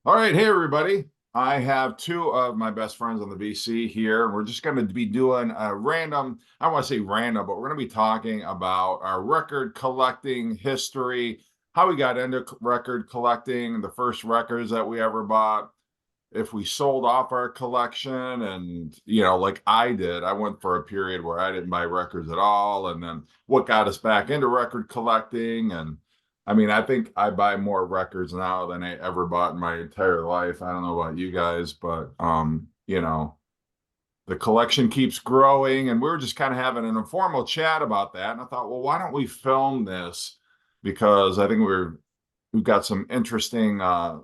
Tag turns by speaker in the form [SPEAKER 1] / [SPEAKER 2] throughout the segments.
[SPEAKER 1] All right, hey everybody. I have two of my best friends on the BC here. We're just going to be doing a random, I don't want to say random, but we're going to be talking about our record collecting history, how we got into record collecting, the first records that we ever bought, if we sold off our collection, and like I did. I went for a period where I didn't buy records at all, and then what got us back into record collecting. And I mean, I think I buy more records now than I ever bought in my entire life. I don't know about you guys, but the collection keeps growing, and we were just kind of having an informal chat about that. And I thought, well, why don't we film this? Because I think we've got some interesting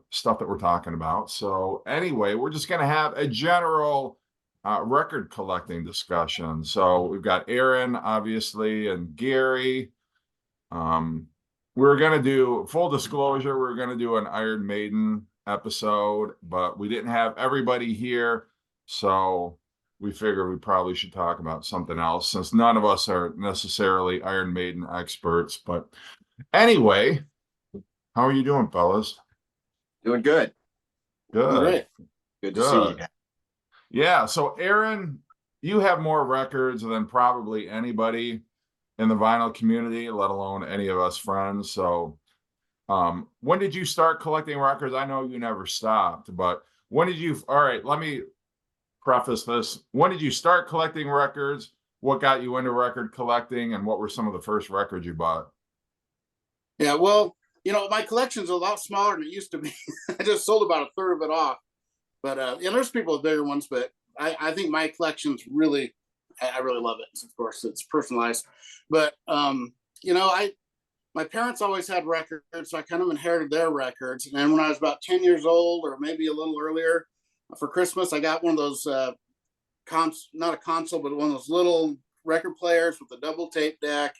[SPEAKER 1] stuff that we're talking about. So anyway, we're just going to have a general record collecting discussion. So we've got Aaron, obviously, and Gary. We're going to do, full disclosure, we're going to do an Iron Maiden episode, but we didn't have everybody here. So we figured we probably should talk about something else, since none of us are necessarily Iron Maiden experts. But anyway, how are you doing, fellas?
[SPEAKER 2] Doing good.
[SPEAKER 1] Good,
[SPEAKER 2] Great. Good to see you.
[SPEAKER 1] good. Yeah. So, Aaron, you have more records than probably anybody in the vinyl community, let alone any of us friends. So, when did you start collecting records? I know you never stopped, but when did you? All right, let me preface this. When did you start collecting records? What got you into record collecting, and what were some of the first records you bought?
[SPEAKER 3] Yeah, well, my collection's a lot smaller than it used to be. I just sold about a third of it off. But there's people with bigger ones, but I think my collection's really, I really love it. Of course, it's personalized. But my parents always had records, so I kind of inherited their records. And when I was about 10 years old, or maybe a little earlier, for Christmas, I got one of those not a console, but one of those little record players with a double tape deck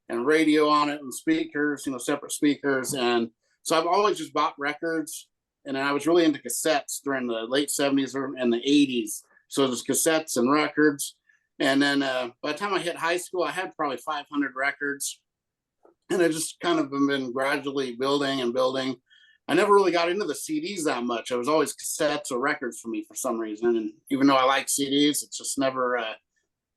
[SPEAKER 3] and radio on it and speakers, separate speakers. And so I've always just bought records. And then I was really into cassettes during the late 70s and the 80s. So it was cassettes and records. And then by the time I hit high school, I had probably 500 records. And I just kind of been gradually building and building. I never really got into the CDs that much. It was always cassettes or records for me for some reason. And even though I like CDs, it's just never,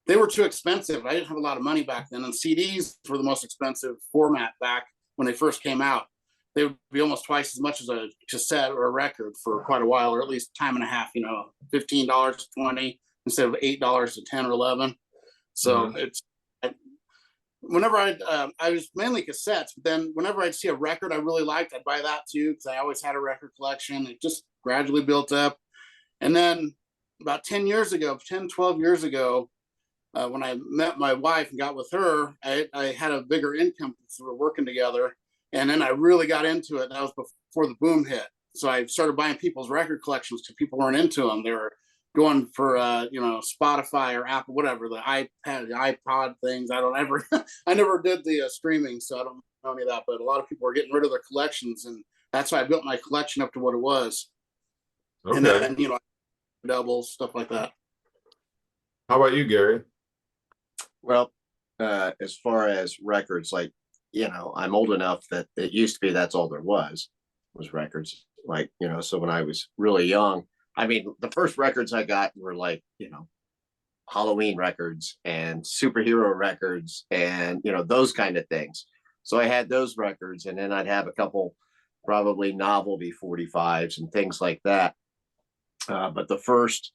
[SPEAKER 3] they were too expensive. I didn't have a lot of money back then. And CDs were the most expensive format back when they first came out. They would be almost twice as much as a cassette or a record for quite a while, or at least time and a half, $15 to 20 instead of $8 to 10 or 11. So it's, whenever I was mainly cassettes, but then whenever I'd see a record I really liked, I'd buy that too, because I always had a record collection. It just gradually built up. And then about 10, 12 years ago, when I met my wife and got with her, I had a bigger income because we were working together. And then I really got into it. That was before the boom hit. So I started buying people's record collections because people weren't into them. They were going for Spotify or Apple, whatever, the iPad, the iPod things. I never did the streaming, so I don't know any of that. But a lot of people were getting rid of their collections, and that's why I built my collection up to what it was.
[SPEAKER 1] Okay.
[SPEAKER 3] And then doubles, stuff like that.
[SPEAKER 1] How about you, Gary?
[SPEAKER 2] Well, as far as records, like, I'm old enough that it used to be that's all there was records. Like, so when I was really young, I mean, the first records I got were like, Halloween records and superhero records and, those kind of things. So I had those records, and then I'd have a couple probably novelty 45s and things like that. But the first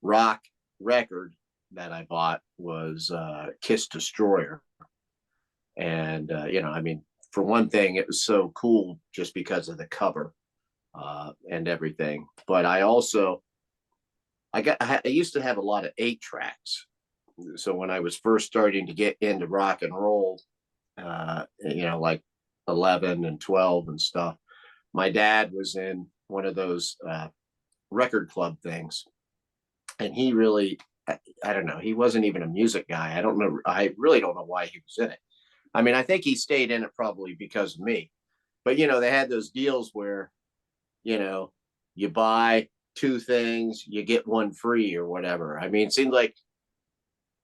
[SPEAKER 2] rock record that I bought was Kiss Destroyer. And, I mean, for one thing, it was so cool just because of the cover and everything. But I used to have a lot of 8-tracks. So when I was first starting to get into rock and roll, like 11 and 12 and stuff, my dad was in one of those record club things. And he really, I don't know, he wasn't even a music guy. I really don't know why he was in it. I mean, I think he stayed in it probably because of me. But, they had those deals where, you buy 2 things, you get 1 free or whatever. I mean, it seemed like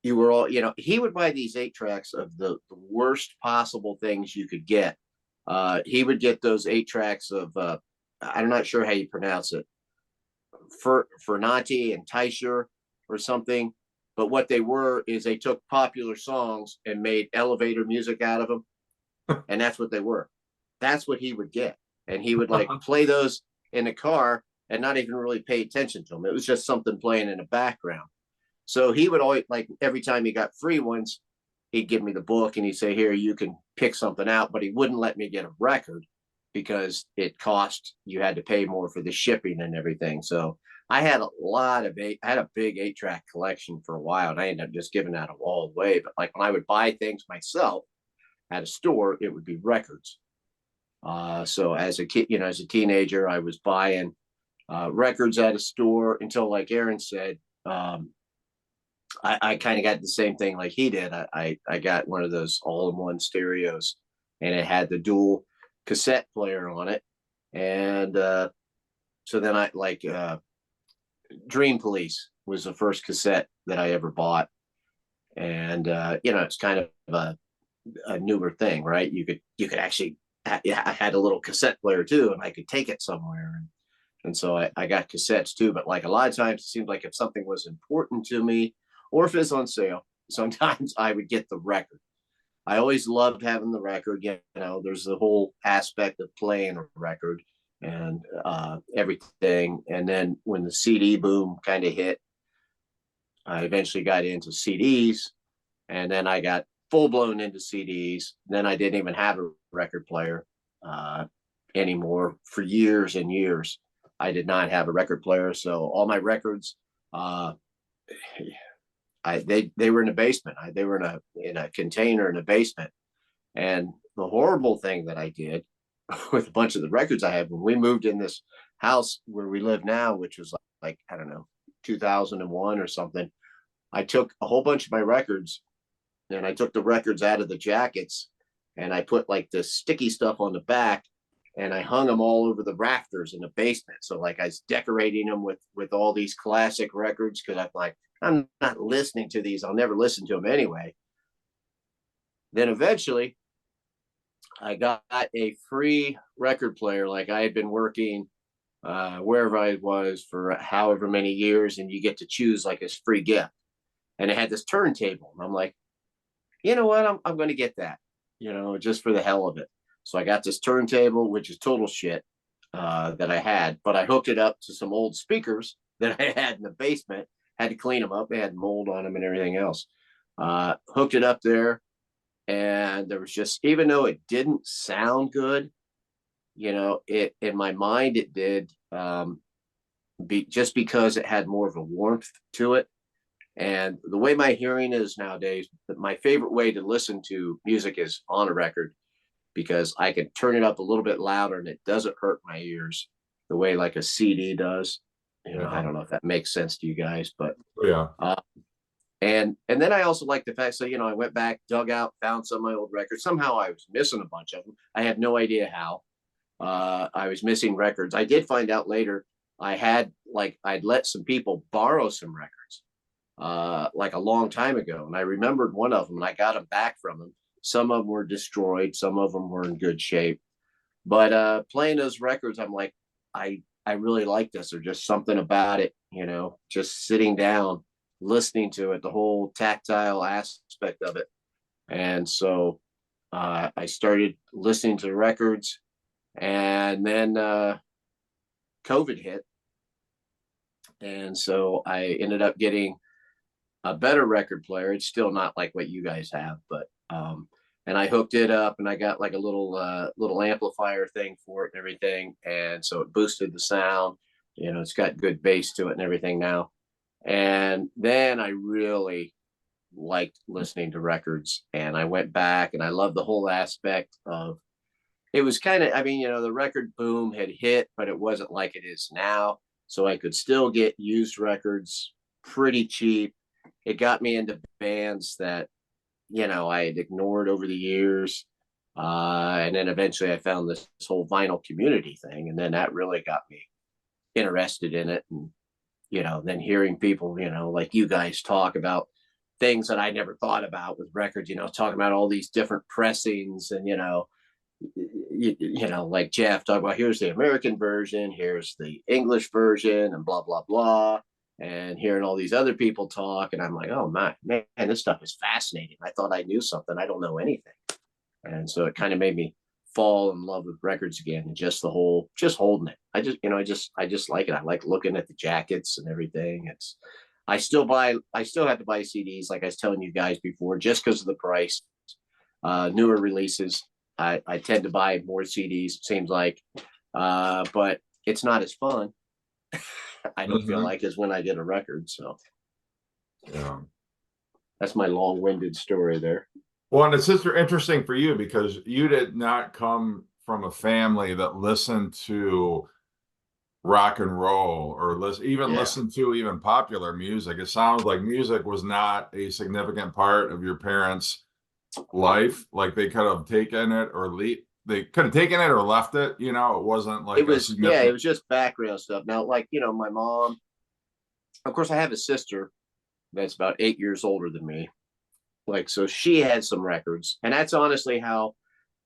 [SPEAKER 2] you were all, he would buy these 8-tracks of the worst possible things you could get. He would get those 8-tracks of I'm not sure how you pronounce it, Fernati and Teicher or something. But what they were is they took popular songs and made elevator music out of them, and that's what they were. That's what he would get, and he would like play those in the car and not even really pay attention to them. It was just something playing in the background. So he would always, like, every time he got free ones, he'd give me the book and he'd say, "Here, you can pick something out," but he wouldn't let me get a record because it cost, you had to pay more for the shipping and everything. So I had I had a big 8-track collection for a while, and I ended up just giving that all away. But like when I would buy things myself at a store, it would be records. So as a kid, as a teenager, I was buying records at a store until, like Aaron said, I kind of got the same thing like he did. I got one of those all-in-one stereos, and it had the dual cassette player on it. And so then I like Dream Police was the first cassette that I ever bought. And it's kind of a newer thing, right? You could actually, I had a little cassette player too, and I could take it somewhere. And so I got cassettes too. But like a lot of times, it seemed like if something was important to me, or if it's on sale, sometimes I would get the record. I always loved having the record. There's the whole aspect of playing a record and everything. And then when the CD boom kind of hit, I eventually got into CDs, and then I got full blown into CDs. Then I didn't even have a record player anymore for years and years. I did not have a record player, so all my records, they were in the basement. They were in a container in the basement. And the horrible thing that I did with a bunch of the records I had when we moved in this house where we live now, which was like I don't know, 2001 or something, I took a whole bunch of my records and I took the records out of the jackets and I put like the sticky stuff on the back and I hung them all over the rafters in the basement. So like I was decorating them with all these classic records because I'm like, I'm not listening to these. I'll never listen to them anyway. Then eventually I got a free record player. Like I had been working wherever I was for however many years, and you get to choose like this free gift. And it had this turntable. And I'm like, you know what? I'm going to get that, just for the hell of it. So I got this turntable, which is total shit that I had, but I hooked it up to some old speakers that I had in the basement, had to clean them up. They had mold on them and everything else. Hooked it up there. And there was just, even though it didn't sound good, it in my mind, it did just because it had more of a warmth to it. And the way my hearing is nowadays, my favorite way to listen to music is on a record, because I can turn it up a little bit louder and it doesn't hurt my ears the way like a CD does. I don't know if that makes sense to you guys, but
[SPEAKER 1] Yeah.
[SPEAKER 2] And then I also like the fact, so, I went back, dug out, found some of my old records. Somehow I was missing a bunch of them. I have no idea how. I was missing records. I did find out later I'd let some people borrow some records like a long time ago. And I remembered one of them and I got them back from them. Some of them were destroyed. Some of them were in good shape. But playing those records, I'm like, I really like this. There's just something about it, just sitting down, listening to it, the whole tactile aspect of it. And so I started listening to the records, and then COVID hit. And so I ended up getting a better record player. It's still not like what you guys have, but and I hooked it up and I got like a little amplifier thing for it and everything. And so it boosted the sound, it's got good bass to it and everything now. And then I really liked listening to records, and I went back and I loved the whole aspect of it. Was kind of, the record boom had hit, but it wasn't like it is now. So I could still get used records pretty cheap. It got me into bands that, I had ignored over the years. And then eventually I found this whole vinyl community thing. And then that really got me interested in it. And, then hearing people, like you guys talk about things that I never thought about with records, talking about all these different pressings and, you know, like Jeff talk about, here's the American version, here's the English version, and blah blah blah, and hearing all these other people talk, and I'm like, oh my man, this stuff is fascinating. I thought I knew something. I don't know anything. And so it kind of made me fall in love with records again, and just the whole, just holding it. I just like it. I like looking at the jackets and everything. It's, I still have to buy CDs, like I was telling you guys before, just because of the price. Newer releases, I tend to buy more CDs, it seems like, but it's not as fun. I don't feel like as when I did a record. So
[SPEAKER 1] Yeah.
[SPEAKER 2] that's my long-winded story there.
[SPEAKER 1] Well, and it's just interesting for you because you did not come from a family that listened to rock and roll or listen to even popular music. It sounds like music was not a significant part of your parents' life. Like they could have taken it or they could have taken it or left it. You know, it wasn't like
[SPEAKER 2] It was, yeah, it was just background stuff. Now, like, you know, my mom, of course, I have a sister that's about 8 years older than me. Like, so she had some records, and that's honestly how,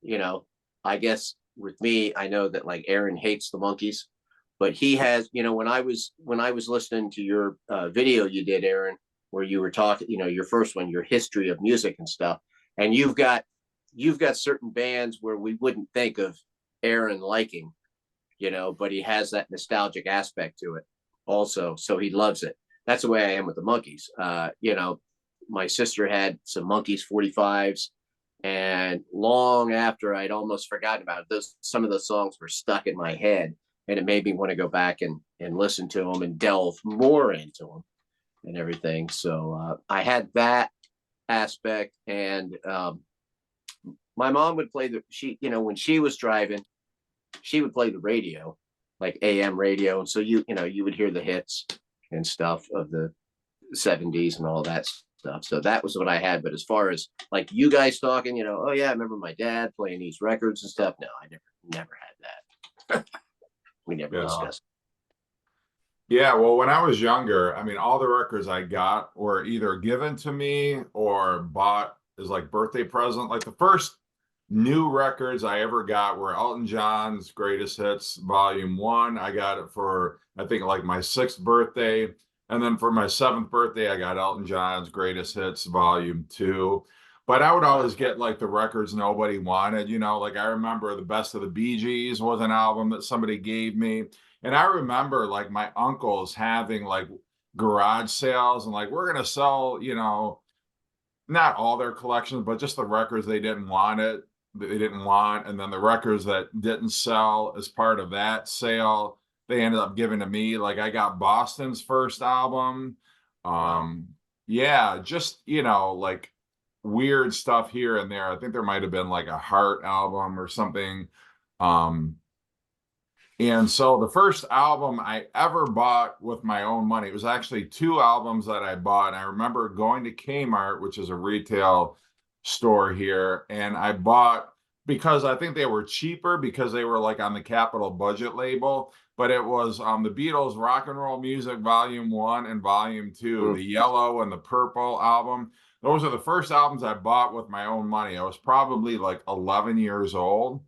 [SPEAKER 2] you know, I guess with me, I know that like Aaron hates the Monkees, but he has, you know, when I was listening to your video you did, Aaron, where you were talking, you know, your first one, your history of music and stuff, and you've got certain bands where we wouldn't think of Aaron liking, you know, but he has that nostalgic aspect to it also, so he loves it. That's the way I am with the Monkees. You know, my sister had some Monkees 45s, and long after I'd almost forgotten about it, some of the songs were stuck in my head, and it made me want to go back and listen to them and delve more into them and everything. So I had that aspect, and my mom would play you know, when she was driving, she would play the radio, like AM radio, and so you know, you would hear the hits and stuff of the 70s and all that stuff. So that was what I had. But as far as like you guys talking, you know, oh yeah, I remember my dad playing these records and stuff. No, I never had that. We never discussed.
[SPEAKER 1] Yeah, well, when I was younger, I mean, all the records I got were either given to me or bought as like birthday present. Like the first new records I ever got were Elton John's Greatest Hits Volume 1. I got it for, I think, like my 6th birthday. And then for my 7th birthday, I got Elton John's Greatest Hits Volume 2. But I would always get like the records nobody wanted, you know, like I remember The Best of the Bee Gees was an album that somebody gave me. And I remember like my uncles having like garage sales and like, we're going to sell, you know, not all their collections, but just the records they didn't want and then the records that didn't sell as part of that sale they ended up giving to me. Like I got Boston's first album. Yeah, just, you know, like weird stuff here and there. I think there might have been like a Heart album or something. And so the first album I ever bought with my own money, it was actually 2 albums that I bought. I remember going to Kmart, which is a retail store here, and I bought, because I think they were cheaper because they were like on the Capitol budget label, but it was the Beatles Rock and Roll Music Volume 1 and Volume 2, the yellow and the purple album. Those are the first albums I bought with my own money. I was probably like 11 years old.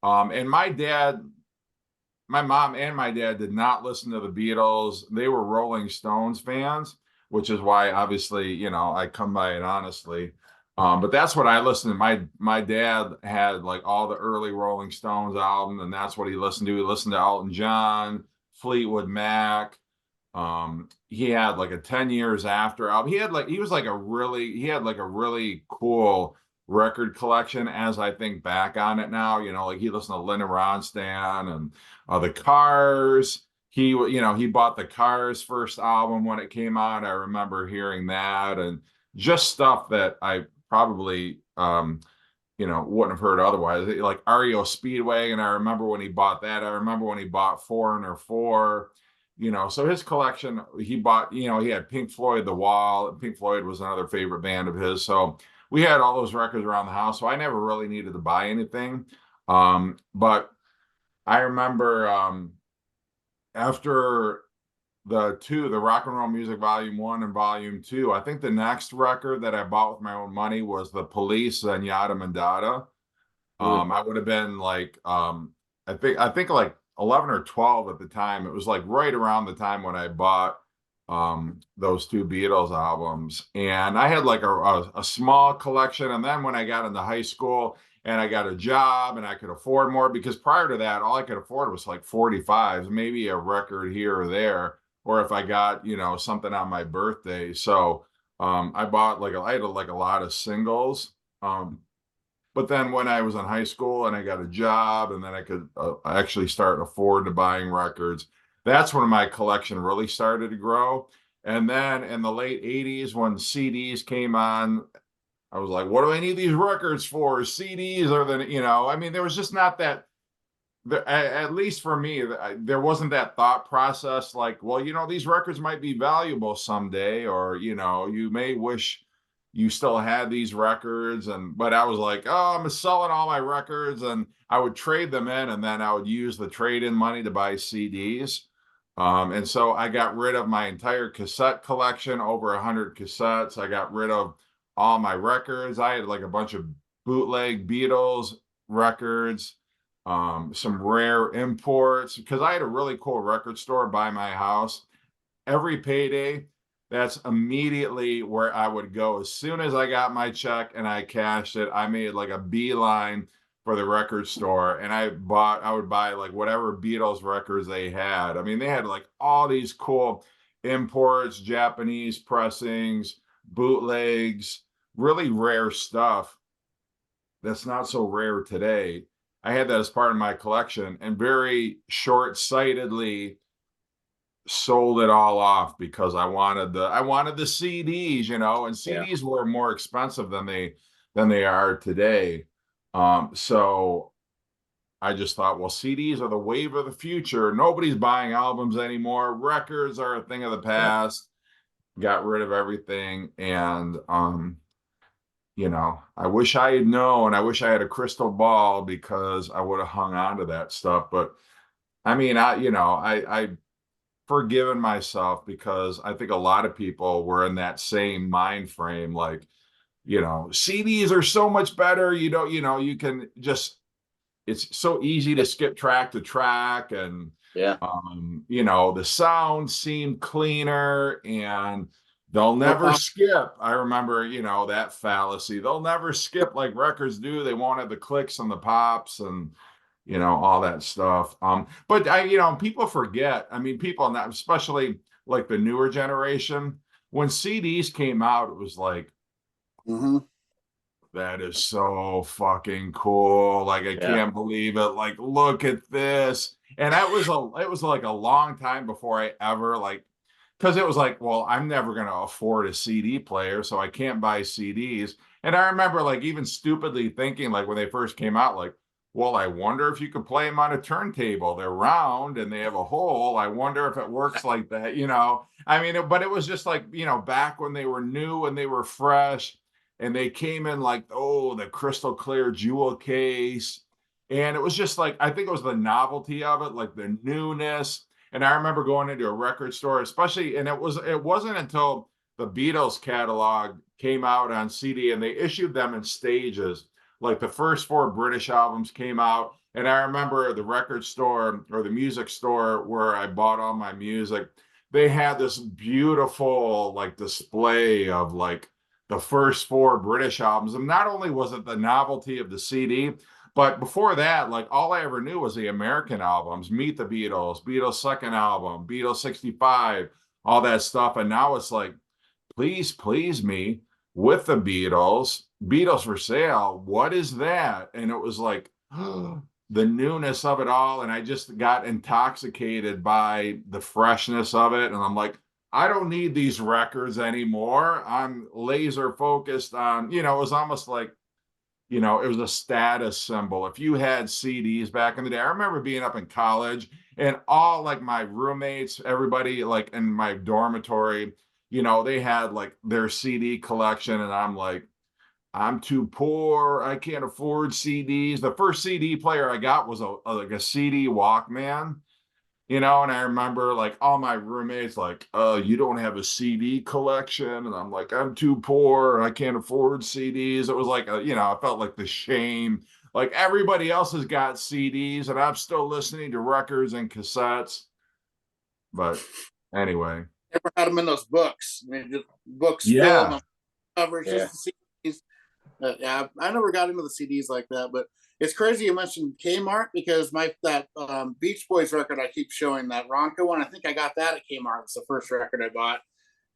[SPEAKER 1] And my mom and my dad did not listen to the Beatles. They were Rolling Stones fans, which is why obviously, you know, I come by it honestly. But that's what I listened to. My dad had like all the early Rolling Stones album, and that's what he listened to. He listened to Elton John, Fleetwood Mac. He had like a 10 years after album. He had like a really cool record collection as I think back on it now. You know, like he listened to Linda Ronstadt and the Cars. He bought the Cars first album when it came out. I remember hearing that, and just stuff that I probably wouldn't have heard otherwise. Like REO Speedway, and I remember when he bought that. I remember when he bought Foreigner 4. You know, so his collection, he bought, you know, he had Pink Floyd, The Wall. Pink Floyd was another favorite band of his. So we had all those records around the house. So I never really needed to buy anything. But I remember after the Rock and Roll Music Volume 1 and Volume 2, I think the next record that I bought with my own money was The Police and Yada Mandata. I would have been like, I think like 11 or 12 at the time. It was like right around the time when I bought those two Beatles albums. And I had like a small collection. And then when I got into high school and I got a job and I could afford more, because prior to that, all I could afford was like 45s, maybe a record here or there, or if I got, something on my birthday. So I bought I had like a lot of singles. But then when I was in high school and I got a job and then I could actually start afford to buying records, that's when my collection really started to grow. And then in the late 80s, when CDs came on, I was like, what do I need these records for? CDs are I mean, there was just not that, at least for me, there wasn't that thought process like, well, these records might be valuable someday, or, you may wish you still had these records. But I was like, oh, I'm selling all my records, and I would trade them in, and then I would use the trade-in money to buy CDs. And so I got rid of my entire cassette collection, over 100 cassettes. I got rid of all my records. I had like a bunch of bootleg Beatles records, some rare imports, because I had a really cool record store by my house. Every payday, that's immediately where I would go. As soon as I got my check and I cashed it, I made like a beeline for the record store, and I would buy like whatever Beatles records they had. I mean, they had like all these cool imports, Japanese pressings, bootlegs, really rare stuff that's not so rare today. I had that as part of my collection, and very short-sightedly sold it all off because I wanted the CDs, and
[SPEAKER 2] Yeah.
[SPEAKER 1] CDs were more expensive than they are today. So I just thought, well, CDs are the wave of the future. Nobody's buying albums anymore. Records are a thing of the
[SPEAKER 2] Yeah.
[SPEAKER 1] past. Got rid of everything, and I wish I had known. I wish I had a crystal ball, because I would have hung on to that stuff. But I mean, I forgiven myself, because I think a lot of people were in that same mind frame. Like, CDs are so much better. You can just, it's so easy to skip track to track. And
[SPEAKER 2] Yeah.
[SPEAKER 1] the sound seemed cleaner, and they'll never skip. I remember, that fallacy. They'll never skip like records do. They won't have the clicks and the pops and all that stuff. But people forget. I mean, people now, especially like the newer generation, when CDs came out, it was like,
[SPEAKER 3] Mm-hmm.
[SPEAKER 1] that is so fucking cool. Like, I
[SPEAKER 2] Yeah.
[SPEAKER 1] can't believe it. Like, look at this. And it was like a long time before I ever because it was like, well, I'm never going to afford a CD player, so I can't buy CDs. And I remember like even stupidly thinking, like, when they first came out, like, well, I wonder if you could play them on a turntable. They're round and they have a hole. I wonder if it works like that. I mean, but it was just like, back when they were new and they were fresh, and they came in like, oh, the crystal clear jewel case. And it was just like, I think it was the novelty of it, like the newness. And I remember going into a record store, especially, and it wasn't until the Beatles catalog came out on CD, and they issued them in stages. Like the first four British albums came out. And I remember the record store, or the music store where I bought all my music, they had this beautiful like display of like the first four British albums. And not only was it the novelty of the CD, but before that, like, all I ever knew was the American albums: Meet the Beatles, Beatles' second album, Beatles 65, all that stuff. And now it's like, please, please me with the Beatles, Beatles for Sale. What is that? And it was like, the newness of it all. And I just got intoxicated by the freshness of it. And I'm like, I don't need these records anymore. I'm laser focused on, it was almost like, it was a status symbol. If you had CDs back in the day, I remember being up in college, and all like my roommates, everybody like in my dormitory, they had like their CD collection. And I'm like, I'm too poor. I can't afford CDs. The first CD player I got was like a CD Walkman. And I remember like all my roommates like, you don't have a CD collection. And I'm like, I'm too poor. I can't afford CDs. It was like, I felt like the shame like everybody else has got CDs and I'm still listening to records and cassettes. But anyway,
[SPEAKER 3] Never had them in those books. I mean, just books filled
[SPEAKER 1] yeah.
[SPEAKER 3] on covers,
[SPEAKER 2] Yeah.
[SPEAKER 3] just the CDs. Yeah, I never got into the CDs like that, but it's crazy you mentioned Kmart because that Beach Boys record I keep showing, that Ronco one, I think I got that at Kmart. It's the first record I bought.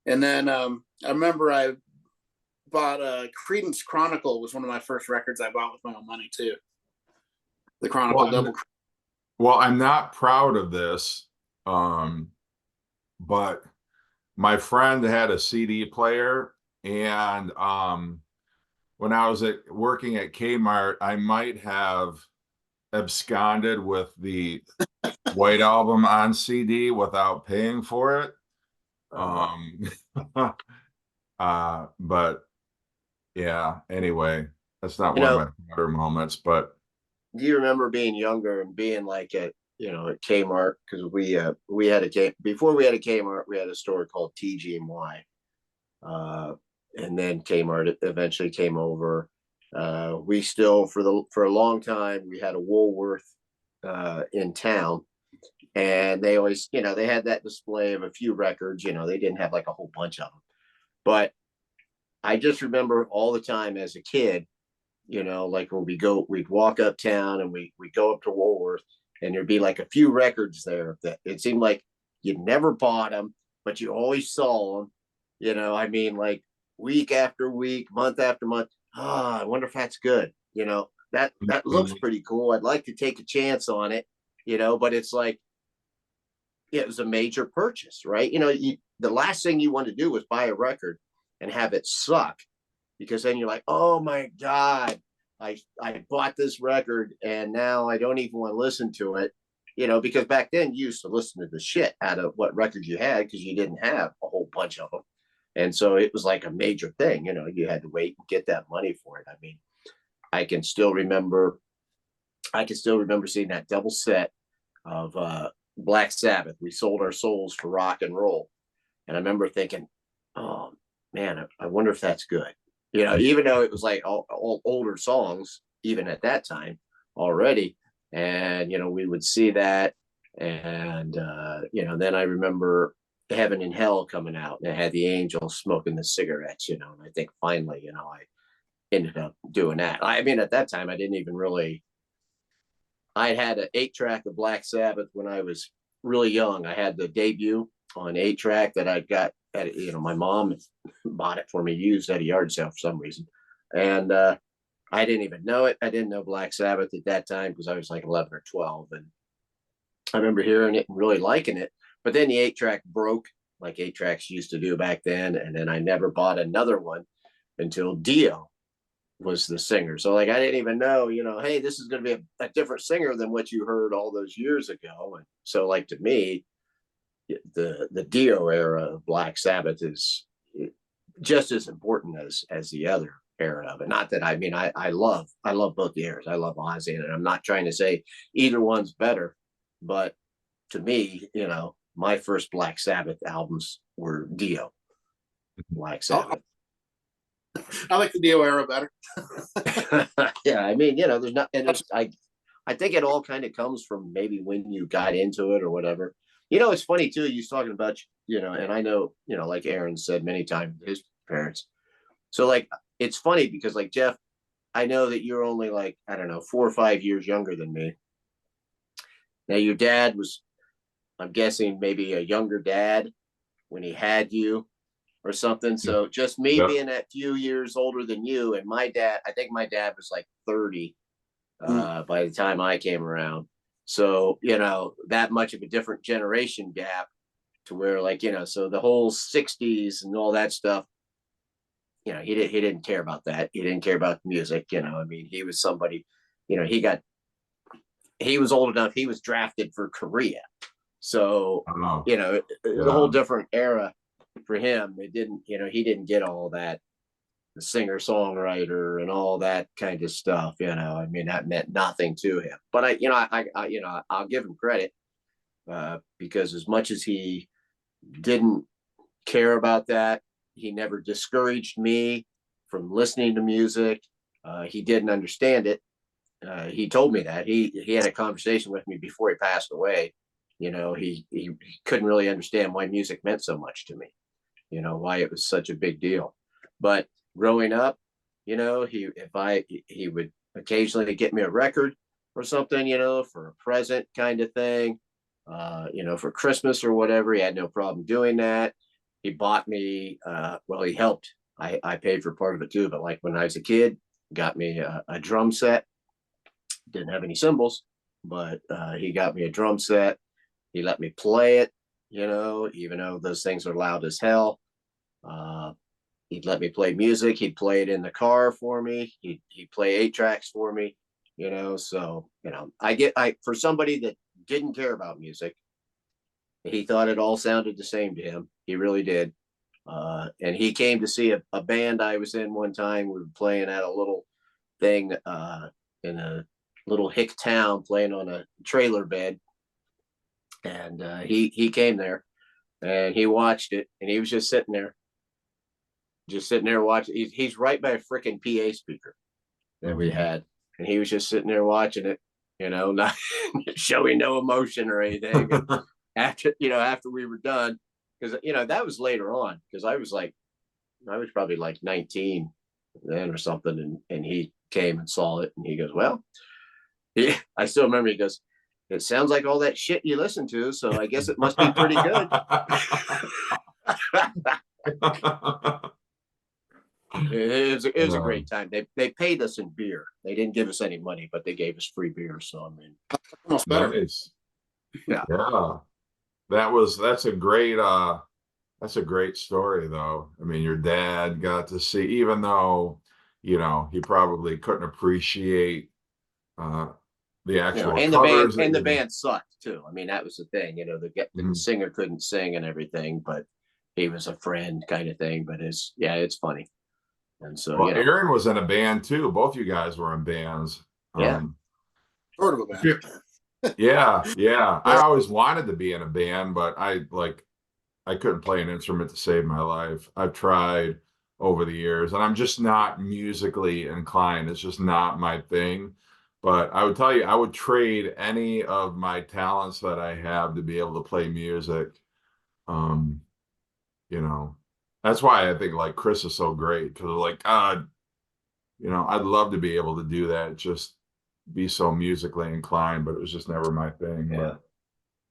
[SPEAKER 3] And then I remember I bought Creedence Chronicle was one of my first records I bought with my own money too. The Chronicle double.
[SPEAKER 1] Well, I'm not proud of this, but my friend had a CD player, and when I was working at Kmart, I might have absconded with the White Album on CD without paying for it. But yeah, anyway, that's not one of my better moments, but
[SPEAKER 2] Do you remember being younger and being like at Kmart? Because we had before we had a Kmart, we had a store called TGMY, and then Kmart eventually came over. We still for a long time we had a Woolworth in town, and they always they had that display of a few records. They didn't have like a whole bunch of them, but I just remember all the time as a kid, like when we'd walk uptown and we'd go up to Woolworth, and there'd be like a few records there that it seemed like you never bought them, but you always saw them. I mean, like week after week, month after month. I wonder if that's good. That looks pretty cool. I'd like to take a chance on it, but it's like, it was a major purchase, right? The last thing you want to do is buy a record and have it suck, because then you're like, oh my God, I bought this record and now I don't even want to listen to it, because back then you used to listen to the shit out of what records you had because you didn't have a whole bunch of them. And so it was like a major thing, you had to wait and get that money for it. I mean, I can still remember seeing that double set of Black Sabbath, We Sold Our Souls for Rock and Roll. And I remember thinking, oh man, I wonder if that's good. Even though it was like all older songs, even at that time already. And, we would see that. And, then I remember Heaven and Hell coming out, and it had the angels smoking the cigarettes, and I think finally, I ended up doing that. I mean, at that time, I didn't even really, I had an 8-track of Black Sabbath when I was really young. I had the debut on 8-track that I got at, my mom bought it for me used at a yard sale for some reason. And I didn't even know it. I didn't know Black Sabbath at that time because I was like 11 or 12. And I remember hearing it and really liking it. But then the 8-track broke, like 8-tracks used to do back then. And then I never bought another one until Dio was the singer. So like I didn't even know, hey, this is going to be a different singer than what you heard all those years ago. And so like to me, the Dio era of Black Sabbath is just as important as the other era of it. Not that I love both the eras. I love Ozzy, and I'm not trying to say either one's better, but to me, my first Black Sabbath albums were Dio, Black Sabbath.
[SPEAKER 3] I like the Dio era better.
[SPEAKER 2] Yeah, I mean, there's not, and I think it all kind of comes from maybe when you got into it or whatever. It's funny too. You're talking about, and I know, like Aaron said many times, his parents. So like, it's funny because like Jeff, I know that you're only like, I don't know, 4 or 5 years younger than me. Now your dad was, I'm guessing maybe a younger dad when he had you or something. So just me being that few years older than you, and my dad, I think my dad was like 30 by the time I came around. So, that much of a different generation gap to where like, so the whole 60s and all that stuff, he didn't care about that. He didn't care about music. I mean, he was somebody, he was old enough. He was drafted for Korea. So, the whole different era for him. It didn't, he didn't get all that, the singer songwriter and all that kind of stuff. I mean, that meant nothing to him. But I'll give him credit because as much as he didn't care about that, he never discouraged me from listening to music. He didn't understand it. he told me that he had a conversation with me before he passed away. You know, he couldn't really understand why music meant so much to me. You know, why it was such a big deal. But growing up, you know, he would occasionally get me a record or something, you know, for a present kind of thing. You know, for Christmas or whatever. He had no problem doing that. He bought me, well, he helped. I paid for part of it too, but like when I was a kid, got me a drum set. Didn't have any cymbals, but he got me a drum set. He let me play it, you know, even though those things are loud as hell. Uh, he'd let me play music. He'd play it in the car for me. He'd play 8 tracks for me, you know. So, you know, for somebody that didn't care about music, he thought it all sounded the same to him. He really did. And he came to see a band I was in one time. We were playing at a little thing in a little hick town, playing on a trailer bed. And he came there and he watched it, and he was just sitting there watching. He's right by a freaking PA speaker that we had, and he was just sitting there watching it, you know, not showing no emotion or anything. And after we were done, because you know that was later on, because I was probably like 19 then or something, and he came and saw it, and he goes, well, I still remember, he goes, it sounds like all that shit you listen to, so I guess it must be pretty good. It was a great time. They paid us in beer. They didn't give us any money, but they gave us free beer. So I mean,
[SPEAKER 3] Almost better.
[SPEAKER 1] Nice.
[SPEAKER 2] Yeah.
[SPEAKER 1] Yeah. That's a great story though. I mean, your dad got to see, even though, you know, he probably couldn't appreciate the actual
[SPEAKER 2] and
[SPEAKER 1] covers
[SPEAKER 2] the band sucked too. I mean, that was the thing. You know, the singer couldn't sing and everything, but he was a friend kind of thing. But it's funny. And so,
[SPEAKER 1] well, Aaron was in a band too. Both you guys were in bands.
[SPEAKER 2] Yeah.
[SPEAKER 3] Sort of a band.
[SPEAKER 1] Yeah. I always wanted to be in a band, but I couldn't play an instrument to save my life. I've tried over the years, and I'm just not musically inclined. It's just not my thing. But I would tell you, I would trade any of my talents that I have to be able to play music. You know, that's why I think like Chris is so great, because like, you know, I'd love to be able to do that, just be so musically inclined, but it was just never my thing.
[SPEAKER 2] Yeah.
[SPEAKER 1] But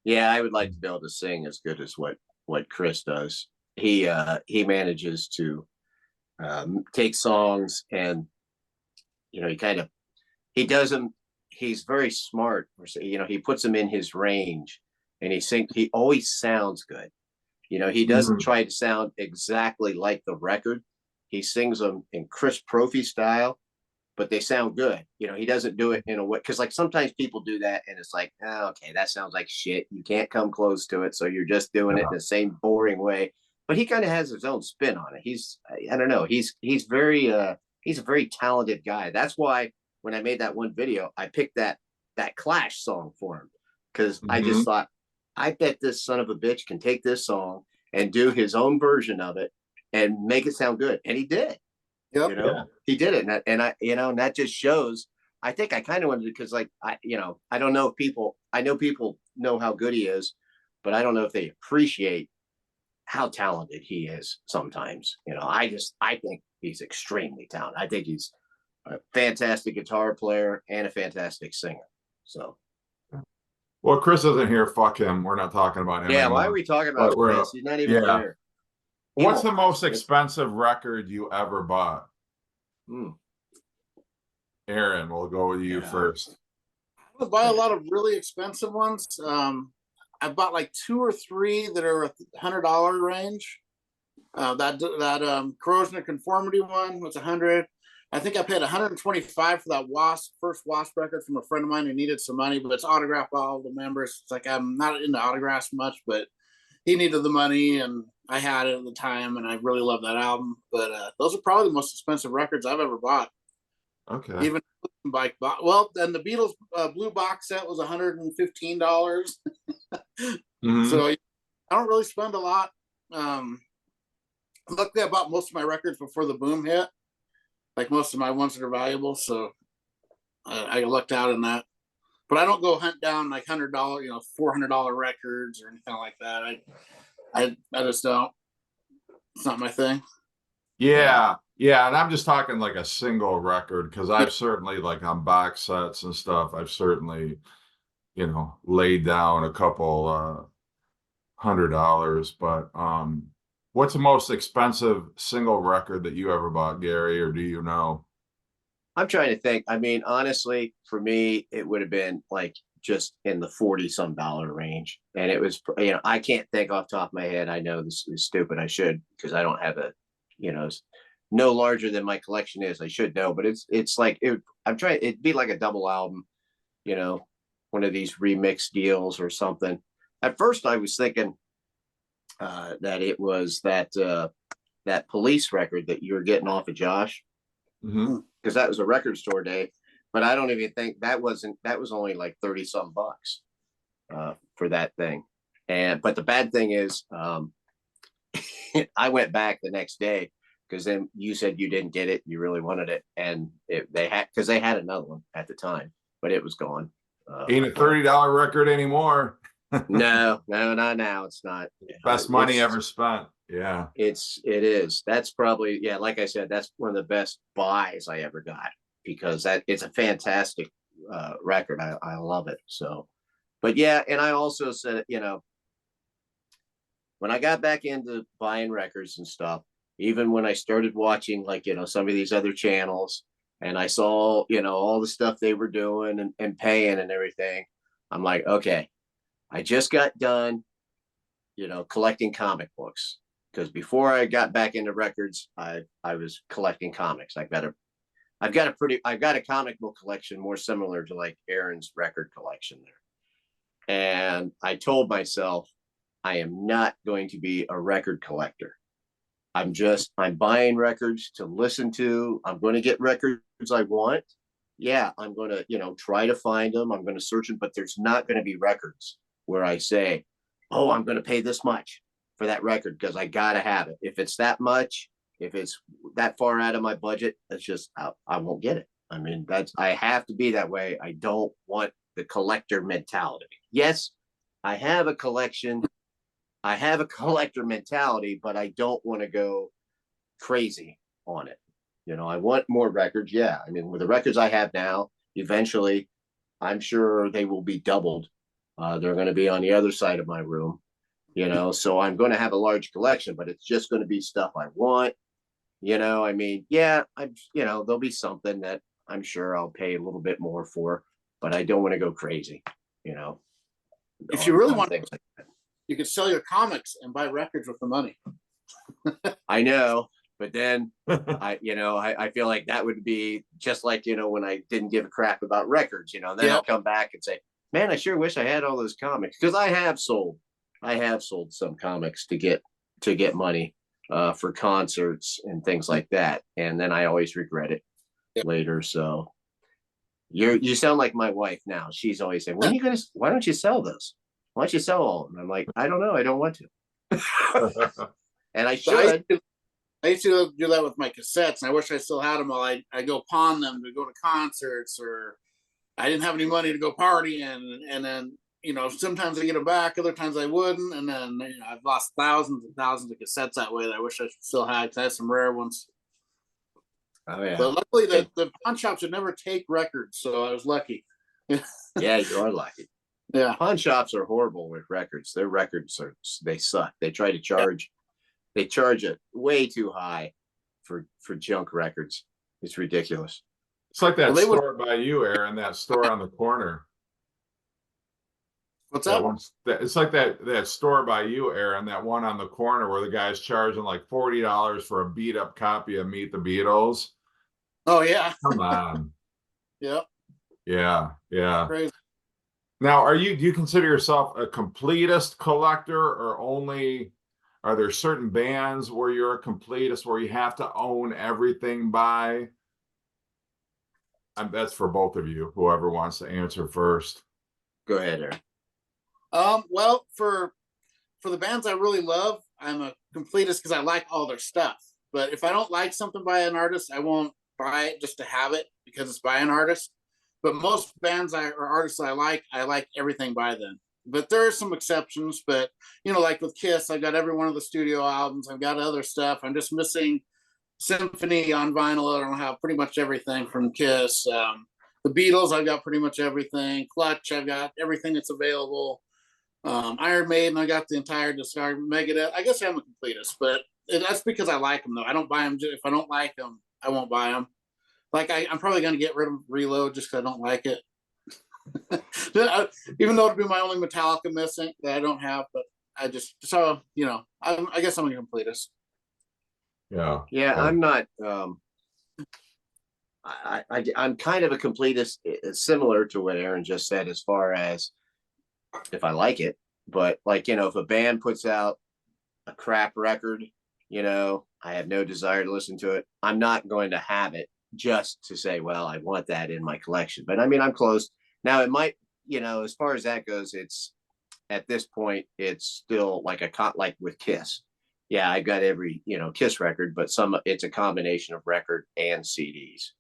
[SPEAKER 2] Yeah, I would like to be able to sing as good as what Chris does. He manages to take songs, and you know, he does them. He's very smart. You know, he puts them in his range, and he always sounds good. You know, he doesn't try to sound exactly like the record. He sings them in Chris Profi style, but they sound good. You know, he doesn't do it in a way, because like sometimes people do that and it's like, oh, okay, that sounds like shit. You can't come close to it. So you're just doing it in the same boring way. But he kind of has his own spin on it. I don't know. He's a very talented guy. That's why when I made that one video, I picked that Clash song for him, because I just thought, I bet this son of a bitch can take this song and do his own version of it and make it sound good. And he did.
[SPEAKER 3] Yep.
[SPEAKER 2] You know, he did it. And that just shows, I think I kind of wanted to, because like, I don't know if I know people know how good he is, but I don't know if they appreciate how talented he is sometimes. You know, I think he's extremely talented. I think he's a fantastic guitar player and a fantastic singer. So.
[SPEAKER 1] well, Chris isn't here. Fuck him. We're not talking about him.
[SPEAKER 2] Yeah,
[SPEAKER 1] anymore.
[SPEAKER 2] why are we talking about Chris? He's not even here.
[SPEAKER 1] What's the most expensive record you ever bought? Aaron, we'll go with you first.
[SPEAKER 3] I buy a lot of really expensive ones. I bought like 2 or 3 that are $100 range. That corrosion of conformity one was 100. I think I paid 125 for that first Wasp record from a friend of mine who needed some money, but it's autographed by all the members. It's like, I'm not into autographs much, but he needed the money and I had it at the time, and I really love that album. But those are probably the most expensive records I've ever bought.
[SPEAKER 1] Okay.
[SPEAKER 3] Even bike, well, then the Beatles blue box set was $115. So I don't really spend a lot. Luckily, I bought most of my records before the boom hit, like most of my ones that are valuable. So I lucked out in that. But I don't go hunt down like $100, $400 records or anything like that. I just don't. It's not my thing.
[SPEAKER 1] Yeah, yeah, and I'm just talking like a single record because I've certainly like on box sets and stuff, I've certainly, laid down a couple $100, but what's the most expensive single record that you ever bought, Gary, or do you know?
[SPEAKER 2] I'm trying to think. I mean, honestly, for me, it would have been like just in the 40 some dollar range. And it was, I can't think off the top of my head. I know this is stupid. I should, because I don't have no larger than my collection is. I should know, but it's like, I'm trying, it'd be like a double album, you know, one of these remix deals or something. At first I was thinking that it was that Police record that you were getting off of Josh,
[SPEAKER 1] Mhm.
[SPEAKER 2] because that was a record store day. But I don't even think that was only like 30 some bucks for that thing. But the bad thing is I went back the next day because then you said you didn't get it, you really wanted it, and they had another one at the time, but it was gone.
[SPEAKER 1] Ain't a $30 record anymore.
[SPEAKER 2] No, not now. It's not.
[SPEAKER 1] Best money ever spent. Yeah.
[SPEAKER 2] It is. That's probably, yeah, like I said, that's one of the best buys I ever got, because it's a fantastic record. I love it. So, but yeah, and I also said, when I got back into buying records and stuff, even when I started watching like, some of these other channels, and I saw, all the stuff they were doing and paying and everything, I'm like, okay, I just got done, collecting comic books, because before I got back into records, I was collecting comics. I've got a comic book collection more similar to like Aaron's record collection there. And I told myself, I am not going to be a record collector. I'm buying records to listen to. I'm going to get records I want. Yeah, I'm going to, try to find them. I'm going to search them, but there's not going to be records where I say, oh, I'm going to pay this much for that record because I got to have it. If it's that much, if it's that far out of my budget, it's just, I won't get it. I mean, I have to be that way. I don't want the collector mentality. Yes, I have a collection. I have a collector mentality, but I don't want to go crazy on it. I want more records. Yeah. I mean, with the records I have now, eventually I'm sure they will be doubled. They're going to be on the other side of my room, so I'm going to have a large collection, but it's just going to be stuff I want. I mean, yeah, there'll be something that I'm sure I'll pay a little bit more for, but I don't want to go crazy,
[SPEAKER 3] If you really want,
[SPEAKER 2] things like that.
[SPEAKER 3] you could sell your comics and buy records with the money.
[SPEAKER 2] I know, but then I feel like that would be just like, when I didn't give a crap about records, then I'll come back and say, man, I sure wish I had all those comics, because I have sold some comics to get money for concerts and things like that. And then I always regret it later. So you sound like my wife now. She's always saying, why don't you sell this? Why don't you sell all of them? I'm like, I don't know. I don't want to. And I should.
[SPEAKER 3] I used to do that with my cassettes, and I wish I still had them. I go pawn them to go to concerts, or I didn't have any money to go partying, and then sometimes I get them back, other times I wouldn't, and then I've lost thousands and thousands of cassettes that way that I wish I still had, because I had some rare ones.
[SPEAKER 2] Oh yeah.
[SPEAKER 3] But luckily, the pawn shops would never take records, so I was lucky.
[SPEAKER 2] Yeah, you are lucky.
[SPEAKER 3] Yeah,
[SPEAKER 2] pawn shops are horrible with records. Their records they suck. They try to charge. They charge it way too high for junk records. It's ridiculous.
[SPEAKER 1] It's like that store by you, Aaron, that store on the corner.
[SPEAKER 3] What's that?
[SPEAKER 1] It's like that store by you, Aaron, that one on the corner where the guy's charging like $40 for a beat up copy of Meet the Beatles.
[SPEAKER 3] Oh yeah.
[SPEAKER 1] Come on.
[SPEAKER 3] Yep.
[SPEAKER 1] Yeah.
[SPEAKER 3] Crazy.
[SPEAKER 1] Now, do you consider yourself a completist collector, or are there certain bands where you're a completist, where you have to own everything by? That's for both of you, whoever wants to answer first.
[SPEAKER 2] Go ahead, Aaron.
[SPEAKER 3] Well, for the bands I really love, I'm a completist because I like all their stuff. But if I don't like something by an artist, I won't buy it just to have it because it's by an artist. But most bands or artists I like everything by them. But there are some exceptions. But like with Kiss, I got every one of the studio albums. I've got other stuff. I'm just missing Symphony on vinyl. I don't have pretty much everything from Kiss. The Beatles, I've got pretty much everything. Clutch, I've got everything that's available. Iron Maiden, I got the entire discography. Megadeth, I guess I'm a completist, but that's because I like them though. I don't buy them if I don't like them. I won't buy them. Like I'm probably going to get rid of Reload just because I don't like it. Even though it'd be my only Metallica missing that I don't have, but I guess I'm a completist.
[SPEAKER 1] Yeah.
[SPEAKER 2] Yeah,
[SPEAKER 1] Yeah.
[SPEAKER 2] I'm not. I'm kind of a completist, similar to what Aaron just said, as far as if I like it. But like, if a band puts out a crap record, I have no desire to listen to it. I'm not going to have it just to say, well, I want that in my collection. But I mean, I'm close. Now it might, as far as that goes, it's at this point, it's still like like with Kiss. Yeah, I've got every, Kiss record, but it's a combination of record and CDs.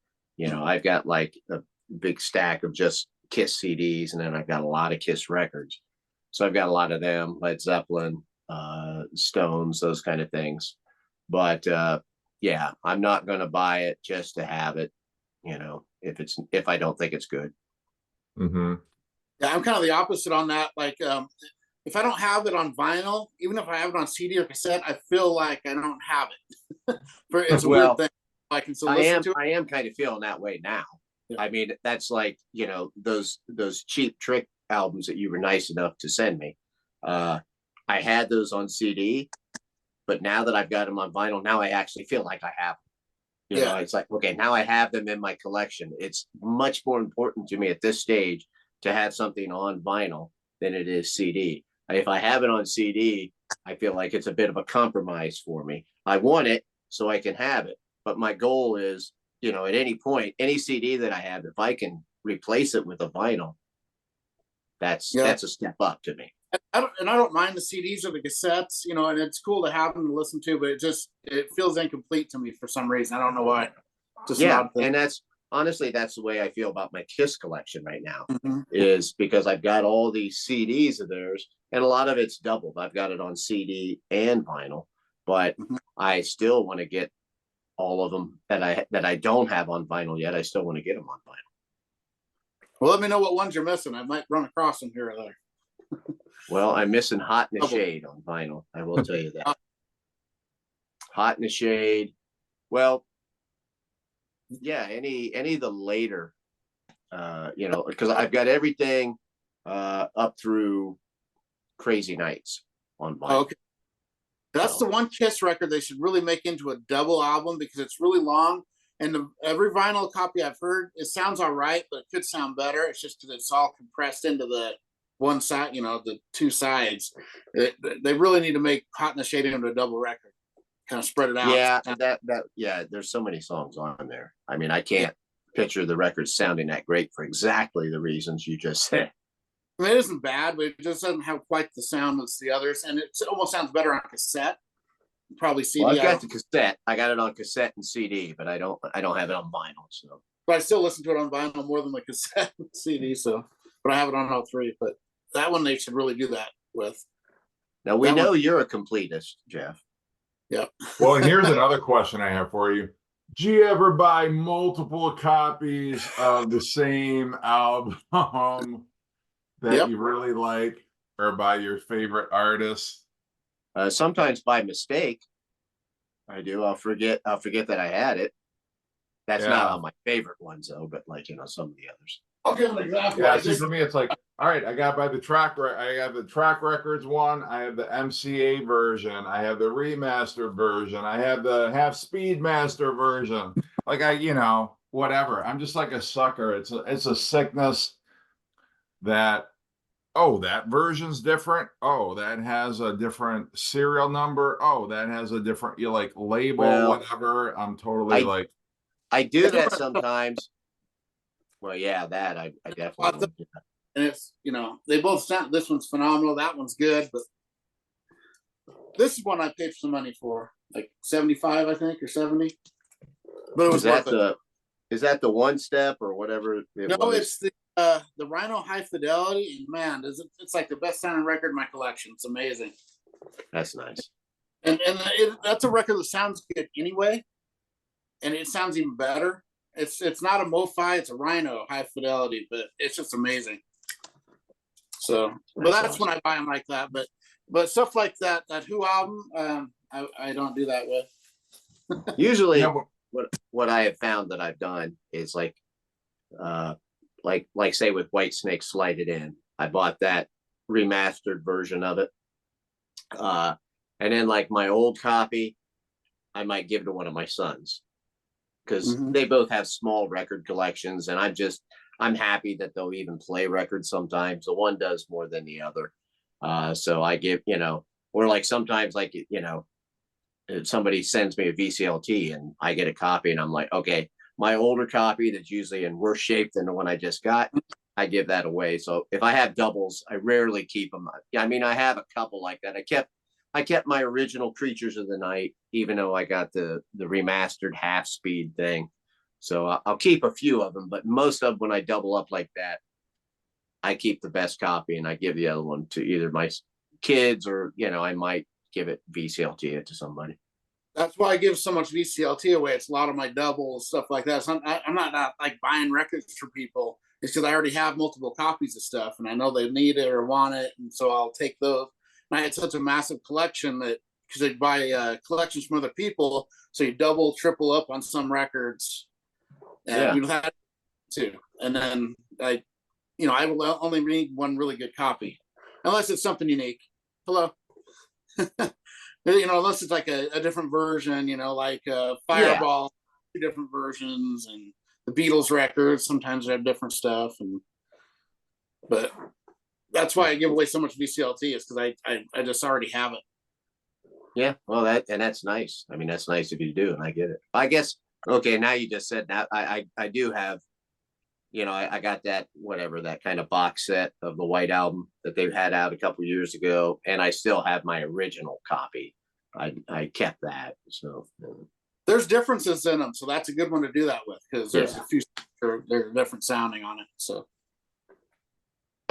[SPEAKER 2] I've got like a big stack of just Kiss CDs, and then I've got a lot of Kiss records. So I've got a lot of them, Led Zeppelin, Stones, those kind of things. But yeah, I'm not going to buy it just to have it, if I don't think it's good.
[SPEAKER 1] Mm-hmm.
[SPEAKER 3] Yeah, I'm kind of the opposite on that. Like, if I don't have it on vinyl, even if I have it on CD or cassette, I feel like I don't have it. It's a weird thing. I can still listen to it.
[SPEAKER 2] I am kind of feeling that way now.
[SPEAKER 3] Yeah.
[SPEAKER 2] I mean, that's like, those Cheap Trick albums that you were nice enough to send me. I had those on CD, but now that I've got them on vinyl, now I actually feel like I have them. It's like, okay, now I have them in my collection. It's much more important to me at this stage to have something on vinyl than it is CD. If I have it on CD, I feel like it's a bit of a compromise for me. I want it so I can have it. But my goal is, at any point, any CD that I have, if I can replace it with a vinyl, that's a step up to me.
[SPEAKER 3] I don't mind the CDs or the cassettes, and it's cool to have them to listen to, but it feels incomplete to me for some reason. I don't know why.
[SPEAKER 2] And that's the way I feel about my Kiss collection right now,
[SPEAKER 3] mm-hmm.
[SPEAKER 2] is because I've got all these CDs of theirs, and a lot of it's doubled. I've got it on CD and vinyl, but
[SPEAKER 3] mm-hmm.
[SPEAKER 2] I still want to get all of them that I don't have on vinyl yet. I still want to get them on vinyl.
[SPEAKER 3] Well, let me know what ones you're missing. I might run across them here or there.
[SPEAKER 2] Well, I'm missing Hot in the Shade on vinyl. I will tell you that. Hot in the Shade. Well, yeah, any of the later, because I've got everything up through Crazy Nights on vinyl.
[SPEAKER 3] Okay. That's the one Kiss record they should really make into a double album because it's really long. And every vinyl copy I've heard, it sounds all right, but it could sound better. It's just because it's all compressed into the one side, the two sides. They really need to make Hot in the Shade into a double record, kind of spread it out.
[SPEAKER 2] Yeah, there's so many songs on there. I mean, I can't picture the record sounding that great for exactly the reasons you just said.
[SPEAKER 3] I mean, it isn't bad, but it just doesn't have quite the sound as the others, and it almost sounds better on cassette. Probably CD.
[SPEAKER 2] Well, I've got the cassette. I got it on cassette and CD, but I don't have it on vinyl. So,
[SPEAKER 3] but I still listen to it on vinyl more than the cassette and CD. So, but I have it on all three. But that one they should really do that with.
[SPEAKER 2] Now we know you're a completist, Jeff.
[SPEAKER 3] Yep.
[SPEAKER 1] Well, and here's another question I have for you. Do you ever buy multiple copies of the same album that you really like, or by your favorite artist?
[SPEAKER 2] Sometimes by mistake, I do. I'll forget that I had it. That's not on my favorite ones though, but like some of the others.
[SPEAKER 3] Okay, exactly.
[SPEAKER 1] Yeah, see, for me, it's like, all right, I got by the track. I have the Track Records one. I have the MCA version. I have the remaster version. I have the Half Speed Master version. Like whatever. I'm just like a sucker. It's a sickness that. Oh, that version's different. Oh, that has a different serial number. Oh, that has a different label, whatever. I'm totally
[SPEAKER 2] I do that sometimes. Well, yeah, that I definitely do that.
[SPEAKER 3] And it's they both sound. This one's phenomenal. That one's good, but this is one I paid some money for, like 75, I think, or 70. But it was worth it.
[SPEAKER 2] is that the one step or whatever it
[SPEAKER 3] No,
[SPEAKER 2] was?
[SPEAKER 3] it's the Rhino High Fidelity, and man, it's like the best sounding record in my collection. It's amazing,
[SPEAKER 2] That's nice.
[SPEAKER 3] and that's a record that sounds good anyway, and it sounds even better. It's not a MoFi, it's a Rhino High Fidelity, but it's just amazing. So, but that's
[SPEAKER 2] awesome.
[SPEAKER 3] when I buy them like that. But stuff like that Who album, I don't do that with.
[SPEAKER 2] Usually,
[SPEAKER 1] Yeah,
[SPEAKER 2] what I have found that I've done is like say with White Snake Slide It In, I bought that remastered version of it, and then like my old copy, I might give to one of my sons because they both have small record collections, and I'm happy that they'll even play records sometimes. The one does more than the other, so I give, or like sometimes like if somebody sends me a VCLT and I get a copy and I'm like, okay, my older copy that's usually in worse shape than the one I just got, I give that away. So if I have doubles, I rarely keep them. I mean, I have a couple like that. I kept my original Creatures of the Night, even though I got the remastered half speed thing. So I'll keep a few of them, but most of them, when I double up like that, I keep the best copy and I give the other one to either my kids or, I might give it VCLT it to somebody.
[SPEAKER 3] That's why I give so much VCLT away. It's a lot of my doubles, stuff like that. So I'm not like buying records for people. It's because I already have multiple copies of stuff and I know they need it or want it. And so I'll take those. And I had such a massive collection that because they buy collections from other people. So you double, triple up on some records. And you have to. And then I will only need one really good copy. Unless it's something unique. Hello. Unless it's like a different version, like Fireball, two different versions, and the Beatles records. Sometimes they have different stuff, but that's why I give away so much VCLT is because I just already have it.
[SPEAKER 2] Yeah, well, that's nice. I mean, that's nice if you do, and I get it. I guess okay. Now you just said that I do have. I got that kind of box set of the White Album that they've had out a couple years ago, and I still have my original copy. I kept that. So
[SPEAKER 3] there's differences in them, so that's a good one to do that with because there's a few there's different sounding on it. So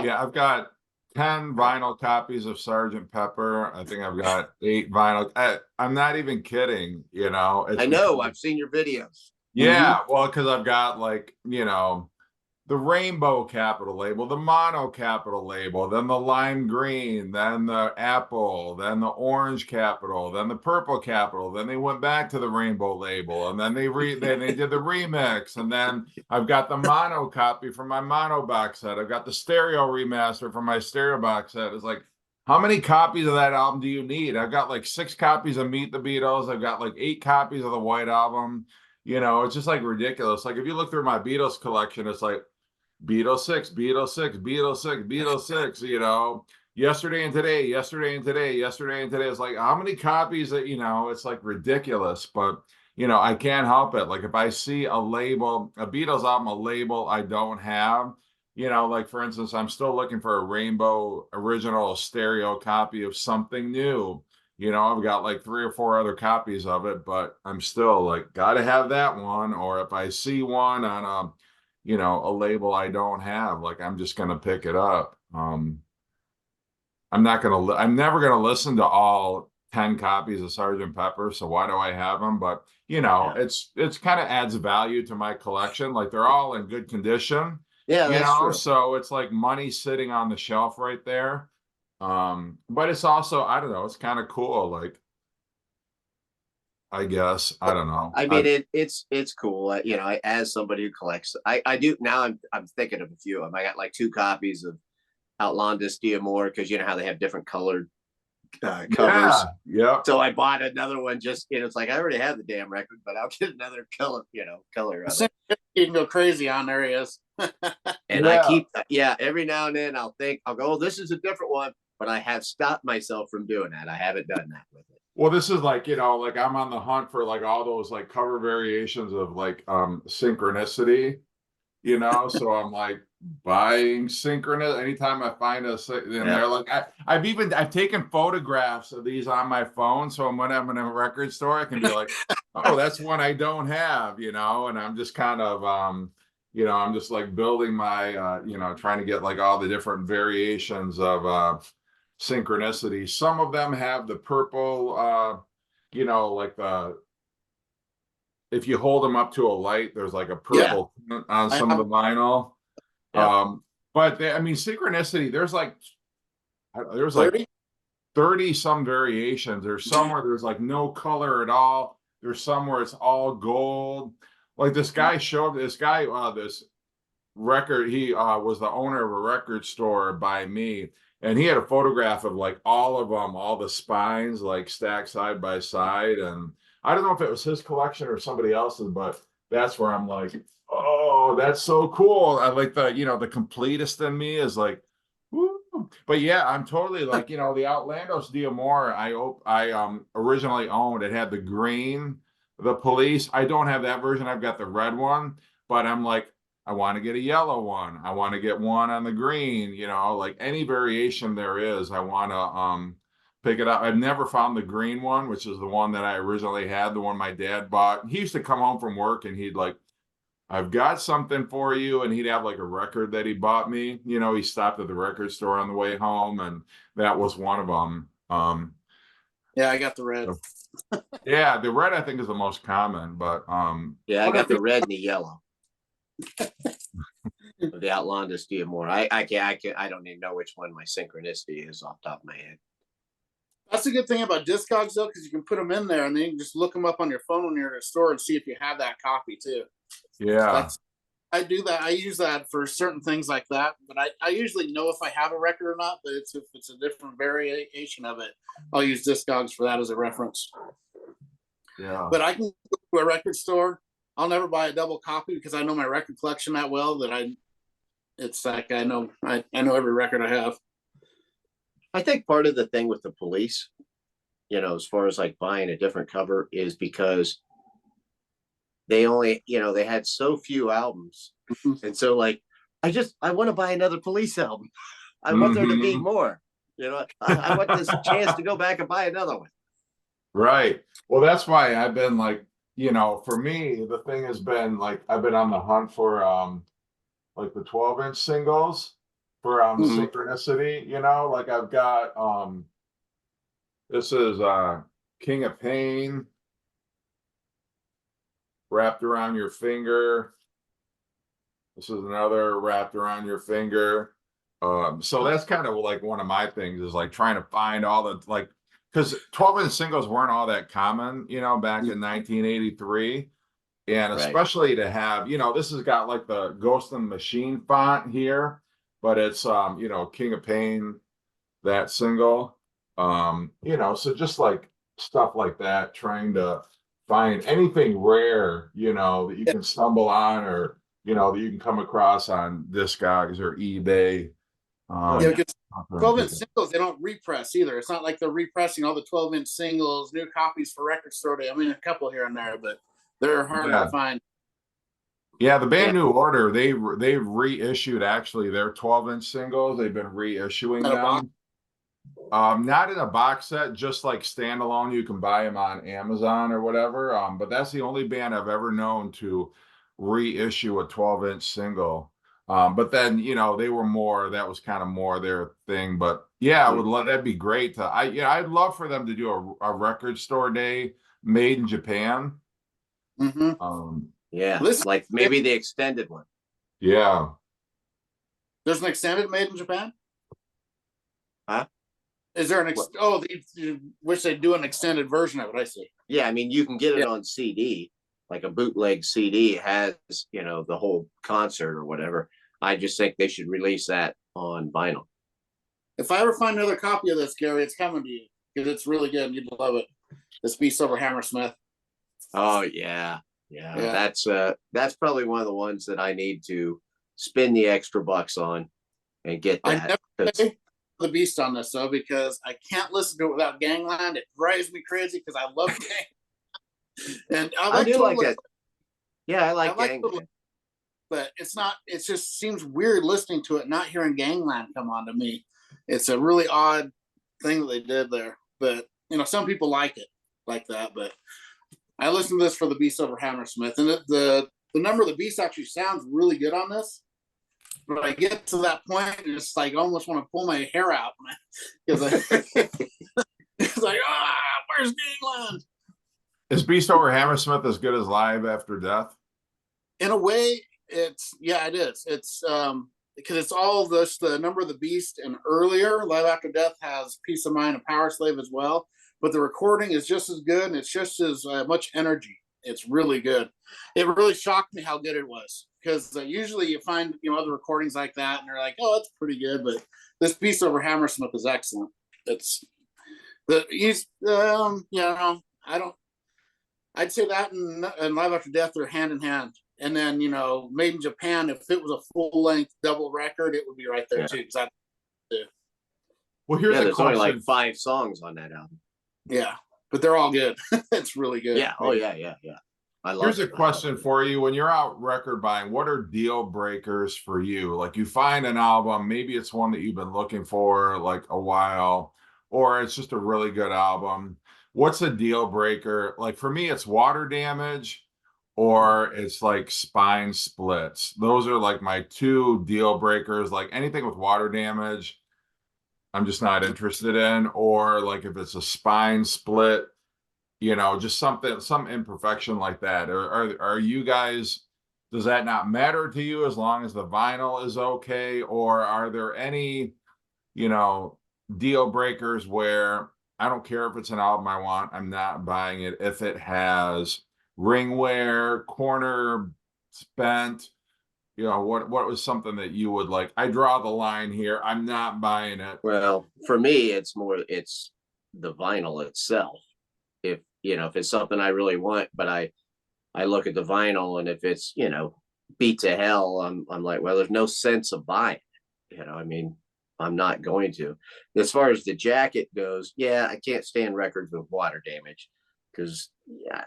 [SPEAKER 1] yeah, I've got 10 vinyl copies of Sergeant Pepper. I think I've got 8 vinyl. I'm not even kidding.
[SPEAKER 2] I know. I've seen your videos.
[SPEAKER 1] Yeah, well, because I've got like the rainbow capital label, the mono capital label, then the lime green, then the apple, then the orange capital, then the purple capital. Then they went back to the rainbow label, and then they did the remix. And then I've got the mono copy from my mono box set. I've got the stereo remaster from my stereo box set. It's like, how many copies of that album do you need? I've got like 6 copies of Meet the Beatles. I've got like 8 copies of the White Album. It's just like ridiculous. Like if you look through my Beatles collection, it's like Beatles 6, Beatles 6, Beatles 6, Beatles 6, yesterday and today, yesterday and today, yesterday and today. It's like how many copies that, it's like ridiculous, but I can't help it. Like if I see a label, a Beatles album, a label I don't have, like for instance, I'm still looking for a rainbow original stereo copy of Something New. I've got like 3 or 4 other copies of it, but I'm still like, gotta have that one. Or if I see one on a label I don't have, like I'm just gonna pick it up. I'm never gonna listen to all 10 copies of Sergeant Pepper, so why do I have them? But it's kind of adds value to my collection. Like they're all in good condition.
[SPEAKER 2] Yeah, that's true.
[SPEAKER 1] So it's like money sitting on the shelf right there. But it's also, I don't know, it's kind of cool. Like, I guess, I don't know.
[SPEAKER 2] I mean, it's cool. As somebody who collects, I do now. I'm thinking of a few of them. I got like 2 copies of Outlandis D'Amour because how they have different colored covers.
[SPEAKER 1] Yeah.
[SPEAKER 2] So I bought another one. Just it's like I already have the damn record, but I'll get another color. Color of it.
[SPEAKER 3] You can go crazy on there. He is.
[SPEAKER 2] And I keep every now and then I'll go, oh, this is a different one, but I have stopped myself from doing that. I haven't done that with it.
[SPEAKER 1] Well, this is like, like I'm on the hunt for like all those like cover variations of like Synchronicity, so I'm like, buying synchronous anytime I find a and
[SPEAKER 2] Yeah.
[SPEAKER 1] they're like I've taken photographs of these on my phone, so when I'm in a record store I can be like, oh, that's one I don't have, you know, and I'm just kind of you know, I'm just like building my you know, trying to get like all the different variations of synchronicity. Some of them have the purple you know, like the if you hold them up to a light, there's like a
[SPEAKER 3] Yeah,
[SPEAKER 1] purple tint on
[SPEAKER 3] I
[SPEAKER 1] some of
[SPEAKER 3] have
[SPEAKER 1] the vinyl.
[SPEAKER 2] Yep.
[SPEAKER 1] But they, I mean, synchronicity, there's like
[SPEAKER 3] 30.
[SPEAKER 1] 30 some variations. There's some where there's like no color at all. There's some where it's all gold. Like this guy showed this guy, this record, he was the owner of a record store by me, and he had a photograph of like all of them, all the spines like stacked side by side. And I don't know if it was his collection or somebody else's, but that's where I'm like, oh, that's so cool. I like the, you know, the completist in me is like, woo. But yeah, I'm totally like, you know, the Outlandos D'Amore I originally owned. It had the green, the police. I don't have that version. I've got the red one, but I'm like, I want to get a yellow one. I want to get one on the green, you know, like any variation there is, I want to pick it up. I've never found the green one, which is the one that I originally had, the one my dad bought. He used to come home from work and he'd like, I've got something for you. And he'd have like a record that he bought me. You know, he stopped at the record store on the way home, and that was one of them.
[SPEAKER 3] Yeah, I got the red.
[SPEAKER 1] Yeah, the red I think is the most common, but
[SPEAKER 2] Yeah, I got the red and the yellow. The Outlandos D'Amore. I don't even know which one my synchronicity is off the top of my head.
[SPEAKER 3] That's a good thing about Discogs though, because you can put them in there and then you can just look them up on your phone when you're at a store and see if you have that copy too.
[SPEAKER 1] yeah.
[SPEAKER 3] I do that. I use that for certain things like that, but I usually know if I have a record or not. But if it's a different variation of it, I'll use Discogs for that as a reference.
[SPEAKER 1] Yeah.
[SPEAKER 3] But I can go to a record store. I'll never buy a double copy because I know my record collection that well that it's like I know every record I have.
[SPEAKER 2] I think part of the thing with the police, you know, as far as like buying a different cover, is because they only, you know, they had so few albums. And so like, I want to buy another police album. I want there to be more, you know, I want this chance to go back and buy another one.
[SPEAKER 1] Right. Well, that's why I've been like, you know, for me, the thing has been like I've been on the hunt for like the 12-inch singles for synchronicity, you know, like I've got this is King of Pain, Wrapped Around Your Finger. This is another Wrapped Around Your Finger. So that's kind of like one of my things is like trying to find all the like, because 12-inch singles weren't all that common, you know, back in 1983. And
[SPEAKER 2] Right.
[SPEAKER 1] especially to have, you know, this has got like the Ghost in the Machine font here, but it's you know, King of Pain, that single. You know, so just like stuff like that, trying to find anything rare, you know, that you can stumble on, or you know, that you can come across on Discogs or eBay.
[SPEAKER 3] Yeah, because 12-inch singles, they don't repress either. It's not like they're repressing all the 12-inch singles, new copies for Record Store Day. I mean, a couple here and there, but they're hard to find.
[SPEAKER 1] Yeah, the band New Order, they've reissued actually their 12-inch singles. They've been reissuing them. Not in a box set, just like standalone. You can buy them on Amazon or whatever. But that's the only band I've ever known to reissue a 12-inch single. But then, you know, they were more, that was kind of more their thing. But yeah, I would love, that'd be great to, I'd love for them to do a record store day made in Japan.
[SPEAKER 2] Yeah, like maybe the extended one.
[SPEAKER 1] Yeah.
[SPEAKER 3] There's an extended made in Japan?
[SPEAKER 2] Huh?
[SPEAKER 3] Is there an they wish they'd do an extended version of it, I see.
[SPEAKER 2] Yeah, I mean, you can get it on CD, like a bootleg CD has, you know, the whole concert or whatever. I just think they should release that on vinyl.
[SPEAKER 3] If I ever find another copy of this, Gary, it's coming to you because it's really good and you'd love it. This Beast Over Hammersmith.
[SPEAKER 2] Oh yeah. That's probably one of the ones that I need to spend the extra bucks on and get that.
[SPEAKER 3] I never pay the Beast on this though, because I can't listen to it without Gangland. It drives me crazy because I love Gang. And I do like that.
[SPEAKER 2] Yeah, I like Gangland.
[SPEAKER 3] but it's not. It just seems weird listening to it, not hearing Gangland come on to me. It's a really odd thing that they did there. But some people like it like that. But I listened to this for the Beast over Hammersmith, and the number of the Beast actually sounds really good on this. But I get to that point, and it's like I almost want to pull my hair out because it's like, where's Gangland?
[SPEAKER 1] Is Beast over Hammersmith as good as Live After Death?
[SPEAKER 3] In a way, it is. It's because it's all the number of the Beast and earlier. Live After Death has Peace of Mind and Power Slave as well, but the recording is just as good and it's just as much energy. It's really good. It really shocked me how good it was, because usually you find other recordings like that and they're like, oh, that's pretty good, but this Beast over Hammersmith is excellent. It's I'd say that and Live After Death are hand in hand. And then, Made in Japan, if it was a full-length double record, it would be right there, too.
[SPEAKER 1] Well, here's a
[SPEAKER 2] there's
[SPEAKER 1] question.
[SPEAKER 2] only like 5 songs on that album.
[SPEAKER 3] Yeah, but they're all good. It's really good.
[SPEAKER 2] Yeah. Oh, yeah. I love
[SPEAKER 1] Here's a question for you. When you're out record buying, what are deal breakers for you? Like, you find an album, maybe it's one that you've been looking for like a while, or it's just a really good album. What's a deal breaker? Like, for me, it's Water Damage, or it's like Spine Splits. Those are like my 2 deal breakers. Like, anything with Water Damage, I'm just not interested in. Or like if it's a Spine Split, just some imperfection like that. Are you guys, does that not matter to you as long as the vinyl is okay? Or are there any, deal breakers where I don't care if it's an album I want, I'm not buying it if it has ring wear, corner spent? What was something that you would like? I draw the line here. I'm not buying it.
[SPEAKER 2] Well, for me, it's the vinyl itself. If it's something I really want, but I look at the vinyl, and if it's beat to hell, I'm like, well, there's no sense of buying it. I mean, I'm not going to. As far as the jacket goes, yeah, I can't stand records with Water Damage, because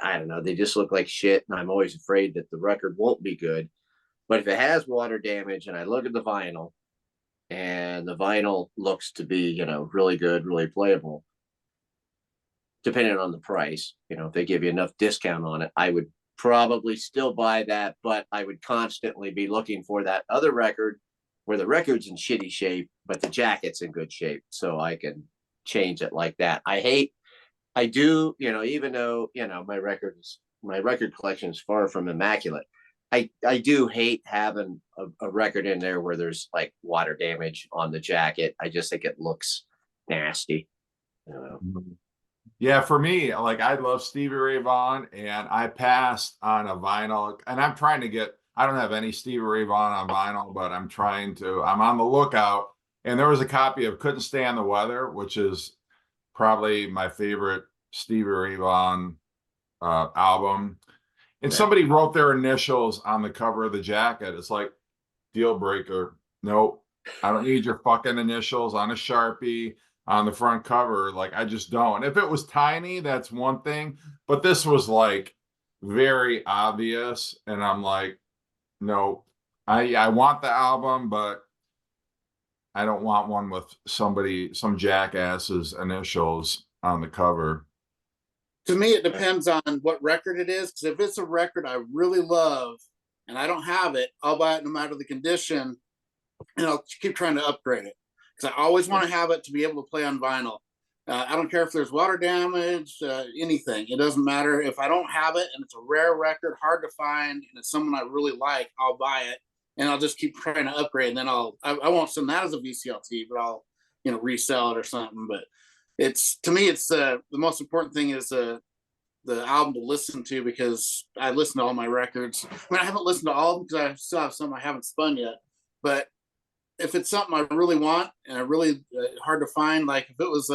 [SPEAKER 2] I don't know, they just look like shit, and I'm always afraid that the record won't be good. But if it has Water Damage and I look at the vinyl and the vinyl looks to be really good, really playable, depending on the price, if they give you enough discount on it, I would probably still buy that, but I would constantly be looking for that other record where the record's in shitty shape but the jacket's in good shape, so I can change it like that. I do, even though, my record collection is far from immaculate, I do hate having a record in there where there's like Water Damage on the jacket. I just think it looks nasty.
[SPEAKER 1] Yeah, for me, like, I love Stevie Ray Vaughan, and I passed on a vinyl, and I'm trying to get, I don't have any Stevie Ray Vaughan on vinyl, but I'm on the lookout. And there was a copy of Couldn't Stand the Weather, which is probably my favorite Stevie Ray Vaughan album. And somebody wrote their initials on the cover of the jacket. It's like, deal breaker. Nope. I don't need your fucking initials on a Sharpie on the front cover. Like, I just don't. If it was tiny, that's one thing. But this was like very obvious. And I'm like, no, I want the album, but I don't want one with some jackass's initials on the cover.
[SPEAKER 3] To me, it depends on what record it is. Because if it's a record I really love and I don't have it, I'll buy it no matter the condition, and I'll keep trying to upgrade it, because I always want to have it to be able to play on vinyl. I don't care if there's Water Damage, anything. It doesn't matter. If I don't have it and it's a rare record, hard to find, and it's someone I really like, I'll buy it, and I'll just keep trying to upgrade. And then I won't send that as a VCLT, but I'll resell it or something. But to me, it's the most important thing is the album to listen to, because I listen to all my records. I mean, I haven't listened to all of them because I still have some I haven't spun yet. But if it's something I really want and I really hard to find, like if it was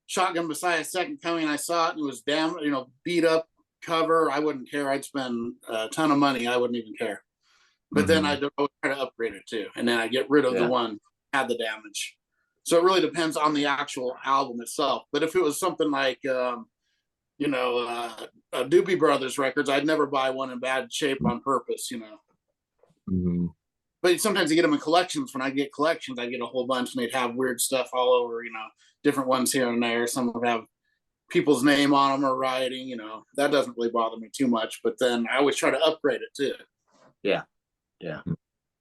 [SPEAKER 3] Shotgun Messiah Second Coming, I saw it and it was beat up cover, I wouldn't care. I'd spend a ton of money. I wouldn't even care. But then I'd always try to upgrade it too, and then I get rid of the one that had the damage. So it really depends on the actual album itself. But if it was something like Doobie Brothers records, I'd never buy one in bad shape on purpose.
[SPEAKER 1] Mhm.
[SPEAKER 3] But sometimes I get them in collections. When I get collections, I get a whole bunch, and they'd have weird stuff all over. Different ones here and there. Some would have people's name on them or writing. That doesn't really bother me too much. But then I always try to upgrade it too.
[SPEAKER 2] Yeah. Yeah.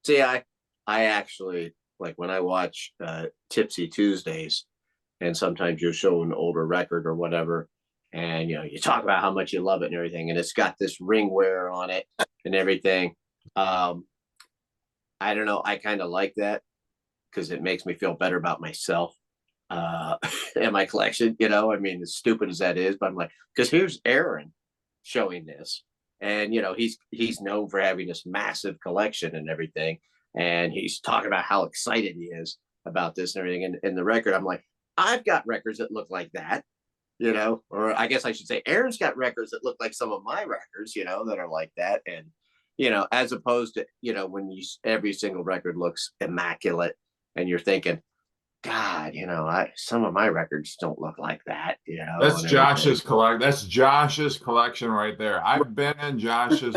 [SPEAKER 2] See, I actually like when I watch Tipsy Tuesdays, and sometimes you'll show an older record or whatever, and you talk about how much you love it and everything, and it's got this ring wear on it and everything. I don't know. I kind of like that because it makes me feel better about myself and my collection. I mean, as stupid as that is, but I'm like, because here's Aaron showing this, and he's known for having this massive collection and everything, and he's talking about how excited he is about this and everything. And in the record, I'm like, I've got records that look like that, or I guess I should say, Aaron's got records that look like some of my records, that are like that, and as opposed to when every single record looks immaculate, and you're thinking, God, some of my records don't look like that,
[SPEAKER 1] That's
[SPEAKER 2] and
[SPEAKER 1] Josh's collect. That's Josh's collection right there. I've been in Josh's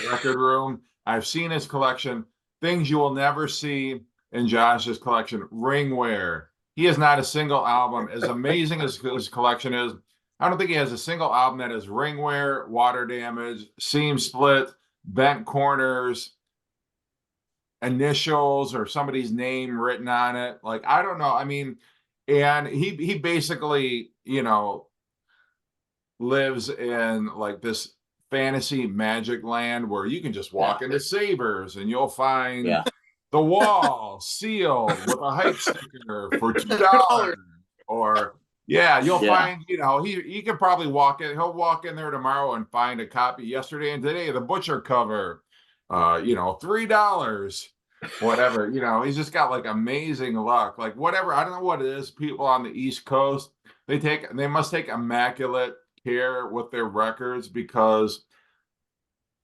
[SPEAKER 1] record room. I've seen his collection. Things you will never see in Josh's collection. Ringware. He has not a single album. As amazing as his collection is, I don't think he has a single album that has ringware, water damage, seam split, bent corners, initials, or somebody's name written on it. Like, I don't know. I mean, and he basically, lives in like this fantasy magic land where you can just walk into Savers and you'll find
[SPEAKER 2] yeah,
[SPEAKER 1] the wall sealed with a hype sticker for $2.
[SPEAKER 3] $2.
[SPEAKER 1] Or yeah, you'll
[SPEAKER 2] Yeah.
[SPEAKER 1] find, he could probably he'll walk in there tomorrow and find a copy yesterday and today, the butcher cover, $3, whatever. He's just got like amazing luck. Like whatever, I don't know what it is. People on the East Coast, they must take immaculate care with their records, because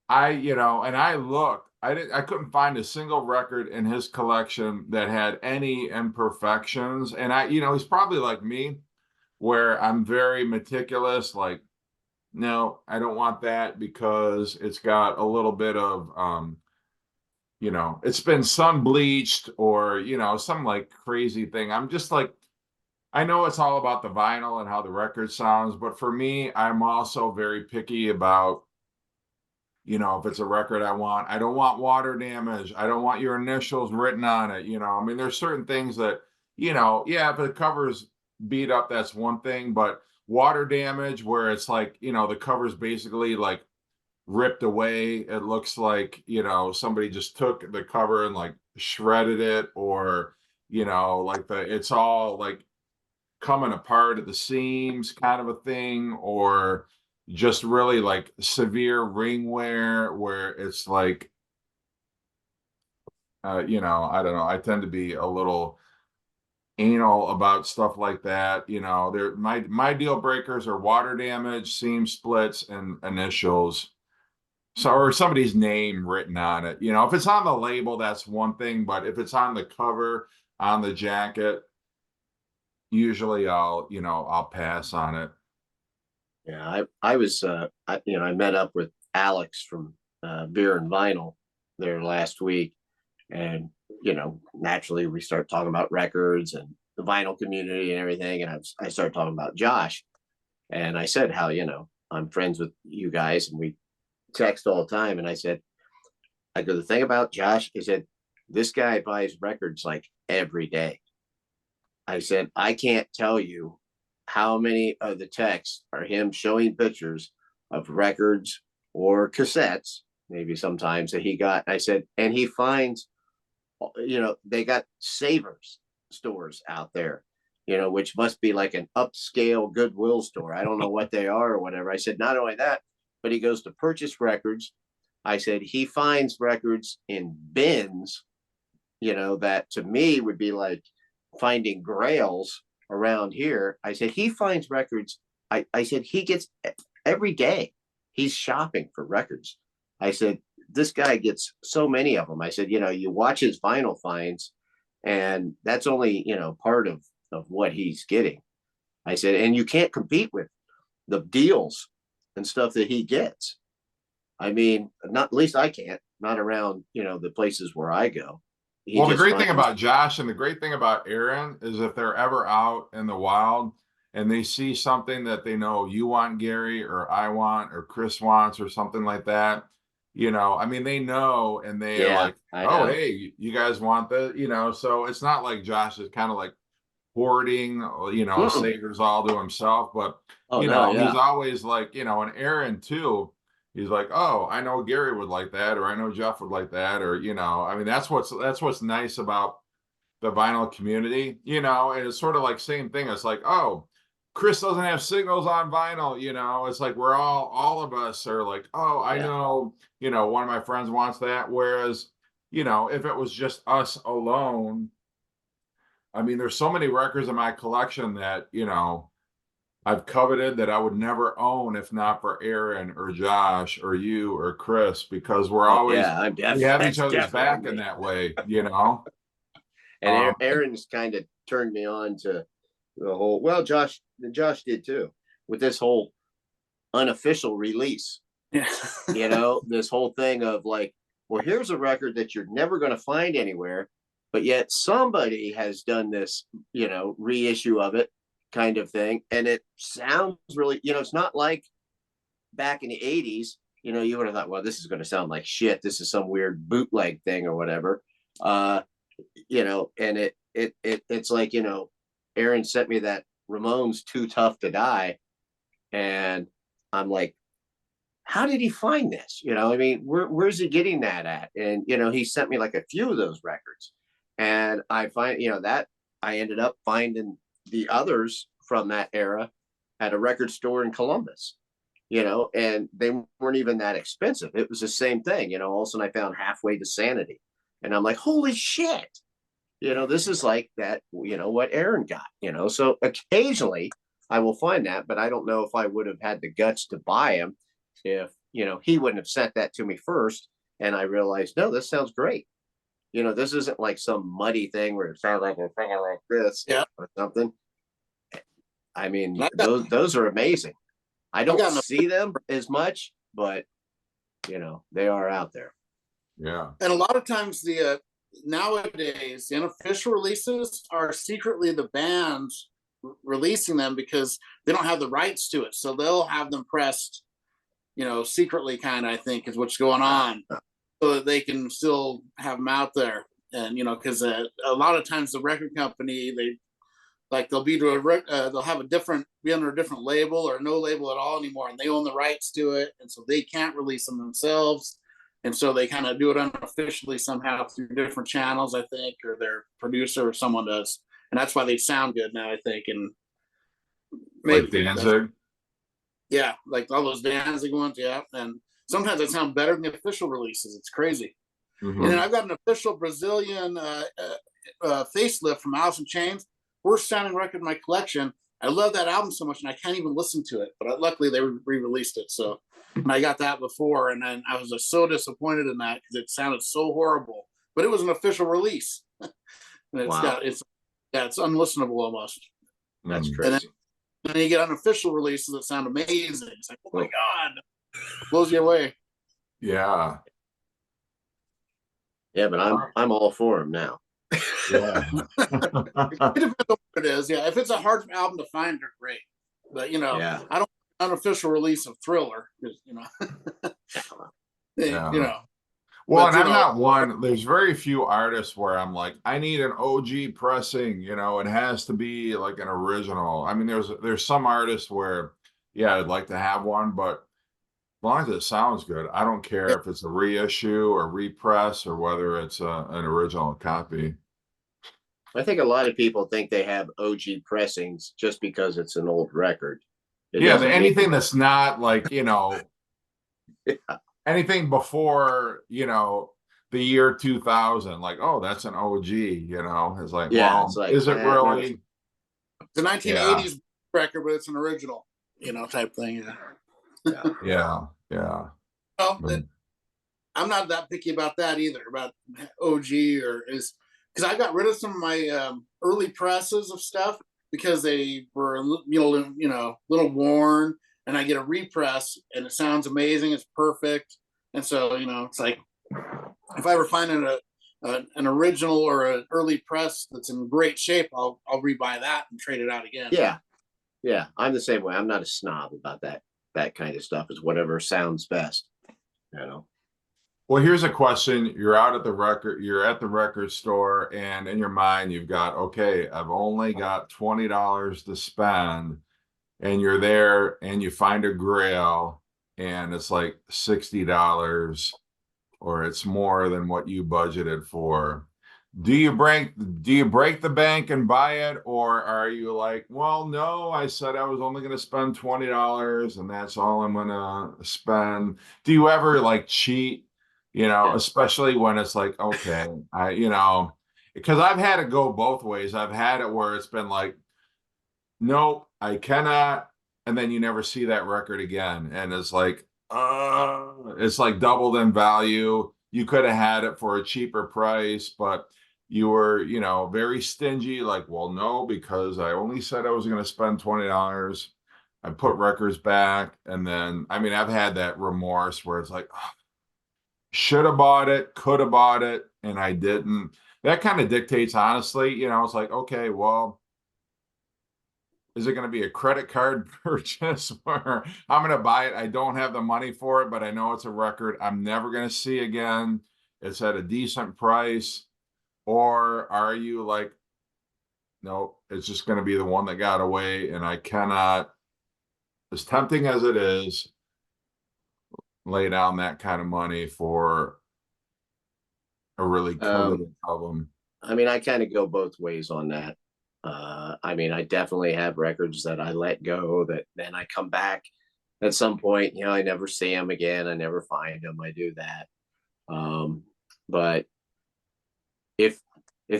[SPEAKER 1] and I looked, I couldn't find a single record in his collection that had any imperfections. And he's probably like me, where I'm very meticulous. Like, no, I don't want that because it's got a little bit of, it's been sun bleached, or, some like crazy thing. I'm just like, I know it's all about the vinyl and how the record sounds, but for me, I'm also very picky about, if it's a record I don't want water damage. I don't want your initials written on it. I mean, there's certain things that, yeah, if the cover's beat up, that's one thing, but water damage where it's like, the cover's basically like ripped away. It looks like, somebody just took the cover and like shredded it, or, like it's all like coming apart at the seams kind of a thing, or just really like severe ring wear where it's like, I don't know. I tend to be a little anal about stuff like that. My deal breakers are water damage, seam splits, and initials. So, or somebody's name written on it. If it's on the label, that's one thing, but if it's on the cover, on the jacket, usually I'll pass on it.
[SPEAKER 2] Yeah, I was I met up with Alex from Beer and Vinyl there last week, and naturally we start talking about records and the vinyl community and everything, and I started talking about Josh, and I said how I'm friends with you guys and we text all the time, and I go, the thing about Josh is that this guy buys records like every day. I said, I can't tell you how many of the texts are him showing pictures of records or cassettes, maybe sometimes, that he got. I said, and he finds, they got Savers stores out there, which must be like an upscale Goodwill store. I don't know what they are or whatever. I said, not only that, but he goes to purchase records. I said, he finds records in bins, that to me would be like finding grails around here. I said, he finds records. I said, he gets every day he's shopping for records. I said, this guy gets so many of them. I said, you watch his vinyl finds, and that's only, part of what he's getting. I said, and you can't compete with the deals and stuff that he gets. I mean, not, at least I can't, not around, you know, the places where I go. He
[SPEAKER 1] Well, the
[SPEAKER 2] just
[SPEAKER 1] great thing
[SPEAKER 2] finds-
[SPEAKER 1] about Josh and the great thing about Aaron is if they're ever out in the wild and they see something that they know you want, Gary, or I want, or Chris wants, or something like that, you know, I mean, they know and they are
[SPEAKER 2] yeah,
[SPEAKER 1] like,
[SPEAKER 2] I
[SPEAKER 1] oh,
[SPEAKER 2] know.
[SPEAKER 1] hey, you guys want that, you know, so it's not like Josh is kind of like hoarding, you know,
[SPEAKER 2] Mm-mm.
[SPEAKER 1] savers all to himself, but
[SPEAKER 2] Oh
[SPEAKER 1] you
[SPEAKER 2] no,
[SPEAKER 1] know, he's
[SPEAKER 2] yeah,
[SPEAKER 1] always like, you know, and Aaron too, he's like, oh, I know Gary would like that, or I know Jeff would like that, or you know, I mean, that's what's nice about the vinyl community, you know, and it's sort of like same thing. It's like, oh, Chris doesn't have signals on vinyl, you know. It's like we're all of us are like, oh, I
[SPEAKER 2] yeah,
[SPEAKER 1] know, you know, one of my friends wants that. Whereas, you know, if it was just us alone, I mean, there's so many records in my collection that, you know, I've coveted that I would never own if not for Aaron or Josh or you or Chris, because we're
[SPEAKER 2] oh
[SPEAKER 1] always
[SPEAKER 2] yeah, I'm
[SPEAKER 1] we
[SPEAKER 2] definitely
[SPEAKER 1] have each
[SPEAKER 2] that's
[SPEAKER 1] other's back
[SPEAKER 2] definitely
[SPEAKER 1] in
[SPEAKER 2] me.
[SPEAKER 1] that way, you know.
[SPEAKER 2] And
[SPEAKER 1] Um,
[SPEAKER 2] Aaron's kind of turned me on to the whole. Well, Josh did too, with this whole unofficial release.
[SPEAKER 3] Yeah.
[SPEAKER 2] You know, this whole thing of like, well, here's a record that you're never going to find anywhere, but yet somebody has done this, you know, reissue of it kind of thing. And it sounds really, you know, it's not like back in the 80s, you know, you would have thought, well, this is going to sound like shit. This is some weird bootleg thing or whatever. You know, and it's like, you know, Aaron sent me that Ramones Too Tough to Die. And I'm like, how did he find this? You know, I mean, where's he getting that at? And, you know, he sent me like a few of those records. And I find, you know, that I ended up finding the others from that era at a record store in Columbus, you know, and they weren't even that expensive. It was the same thing, you know. All of a sudden I found Halfway to Sanity. And I'm like, holy shit. You know, this is like that, you know, what Aaron got, you know. So occasionally I will find that, but I don't know if I would have had the guts to buy him if, you know, he wouldn't have sent that to me first. And I realized, no, this sounds great. You know, this isn't like some muddy thing where it sounds like a thing like this
[SPEAKER 3] Yeah.
[SPEAKER 2] or something. I mean,
[SPEAKER 3] And I got,
[SPEAKER 2] those are amazing. I
[SPEAKER 3] I
[SPEAKER 2] don't
[SPEAKER 3] got,
[SPEAKER 2] see them as much, but you know, they are out there.
[SPEAKER 1] yeah.
[SPEAKER 3] and a lot of times nowadays the unofficial releases are secretly the bands releasing them because they don't have the rights to it, so they'll have them pressed, you know, secretly, kind of, I think is what's going on, so that they can still have them out there. And you know, because a lot of times the record company, they like they'll they'll have be under a different label or no label at all anymore, and they own the rights to it, and so they can't release them themselves, and so they kind of do it unofficially somehow through different channels, I think, or their producer or someone does, and that's why they sound good now, I think. And
[SPEAKER 1] Like
[SPEAKER 3] maybe
[SPEAKER 1] Danzig.
[SPEAKER 3] yeah, like all those Danzig ones, yeah, and sometimes they sound better than the official releases. It's crazy. And then
[SPEAKER 1] Mhm.
[SPEAKER 3] I've got an official Brazilian facelift from Alice in Chains, worst sounding record in my collection. I love that album so much, and I can't even listen to it. But luckily, they re-released it, so and I got that before, and then I was just so disappointed in that because it sounded so horrible. But it was an official release, and
[SPEAKER 2] Wow,
[SPEAKER 3] it's unlistenable almost.
[SPEAKER 2] that's
[SPEAKER 1] Mm.
[SPEAKER 3] And
[SPEAKER 2] crazy.
[SPEAKER 3] then you get unofficial releases that sound amazing. It's like, oh my god, blows you away.
[SPEAKER 1] Yeah.
[SPEAKER 2] Yeah, but I'm all for him now.
[SPEAKER 1] Yeah.
[SPEAKER 3] It depends on what it is. Yeah, if it's a hard album to find, they're great. But you know,
[SPEAKER 2] Yeah.
[SPEAKER 3] I don't unofficial release of Thriller because you know,
[SPEAKER 1] Yeah.
[SPEAKER 3] you know.
[SPEAKER 1] Well,
[SPEAKER 3] But
[SPEAKER 1] and
[SPEAKER 3] you
[SPEAKER 1] I'm
[SPEAKER 3] know,
[SPEAKER 1] not one, there's very few artists where I'm like, I need an OG pressing, you know, it has to be like an original. I mean, there's some artists where, yeah, I'd like to have one, but as long as it sounds good, I don't care
[SPEAKER 3] yeah,
[SPEAKER 1] if it's a reissue or repress or whether it's an original copy.
[SPEAKER 2] I think a lot of people think they have OG pressings just because it's an old record. It
[SPEAKER 1] Yeah,
[SPEAKER 2] doesn't mean
[SPEAKER 1] anything that's not like, you know, anything before, you know, the year 2000, like, oh, that's an OG, you know, it's like,
[SPEAKER 2] yeah, it's
[SPEAKER 1] well,
[SPEAKER 2] like
[SPEAKER 1] is it really?
[SPEAKER 3] it's a
[SPEAKER 1] Yeah,
[SPEAKER 3] 1980s record, but it's an original, you know, type thing. Yeah.
[SPEAKER 2] yeah.
[SPEAKER 1] yeah, yeah.
[SPEAKER 3] Well,
[SPEAKER 1] Mm.
[SPEAKER 3] I'm not that picky about that either. About OG or is because I got rid of some of my early presses of stuff because they were little worn, and I get a repress and it sounds amazing. It's perfect, and so you know it's like if I ever find an original or an early press that's in great shape, I'll rebuy that and trade it out again.
[SPEAKER 2] Yeah, yeah, I'm the same way. I'm not a snob about that kind of stuff. Is whatever sounds best, you know.
[SPEAKER 1] Well, here's a question. You're out at the record, you're at the record store, and in your mind, you've got, okay, I've only got $20 to spend, and you're there and you find a grail and it's like $60 or it's more than what you budgeted for. Do you break the bank and buy it, or are you like, well, no, I said I was only going to spend $20 and that's all I'm going to spend? Do you ever like cheat,
[SPEAKER 2] Yeah.
[SPEAKER 1] especially when it's like, okay, because I've had it go both ways. I've had it where it's been like, nope, I cannot, and then you never see that record again, and it's like doubled in value. You could have had it for a cheaper price, but you were, very stingy, like, well, no, because I only said I was going to spend $20. I put records back, and then, I mean, I've had that remorse where it's like, should have bought it, could have bought it, and I didn't. That kind of dictates, honestly, it's like, okay, well, is it going to be a credit card purchase where I'm going to buy it? I don't have the money for it, but I know it's a record I'm never going to see again. It's at a decent price. Or are you like, no, it's just going to be the one that got away, and I cannot, as tempting as it is, lay down that kind of money for a really coveted album.
[SPEAKER 2] I mean, I kind of go both ways on that. I mean, I definitely have records that I let go that then I come back at some point, I never see them again. I never find them. I do that. But if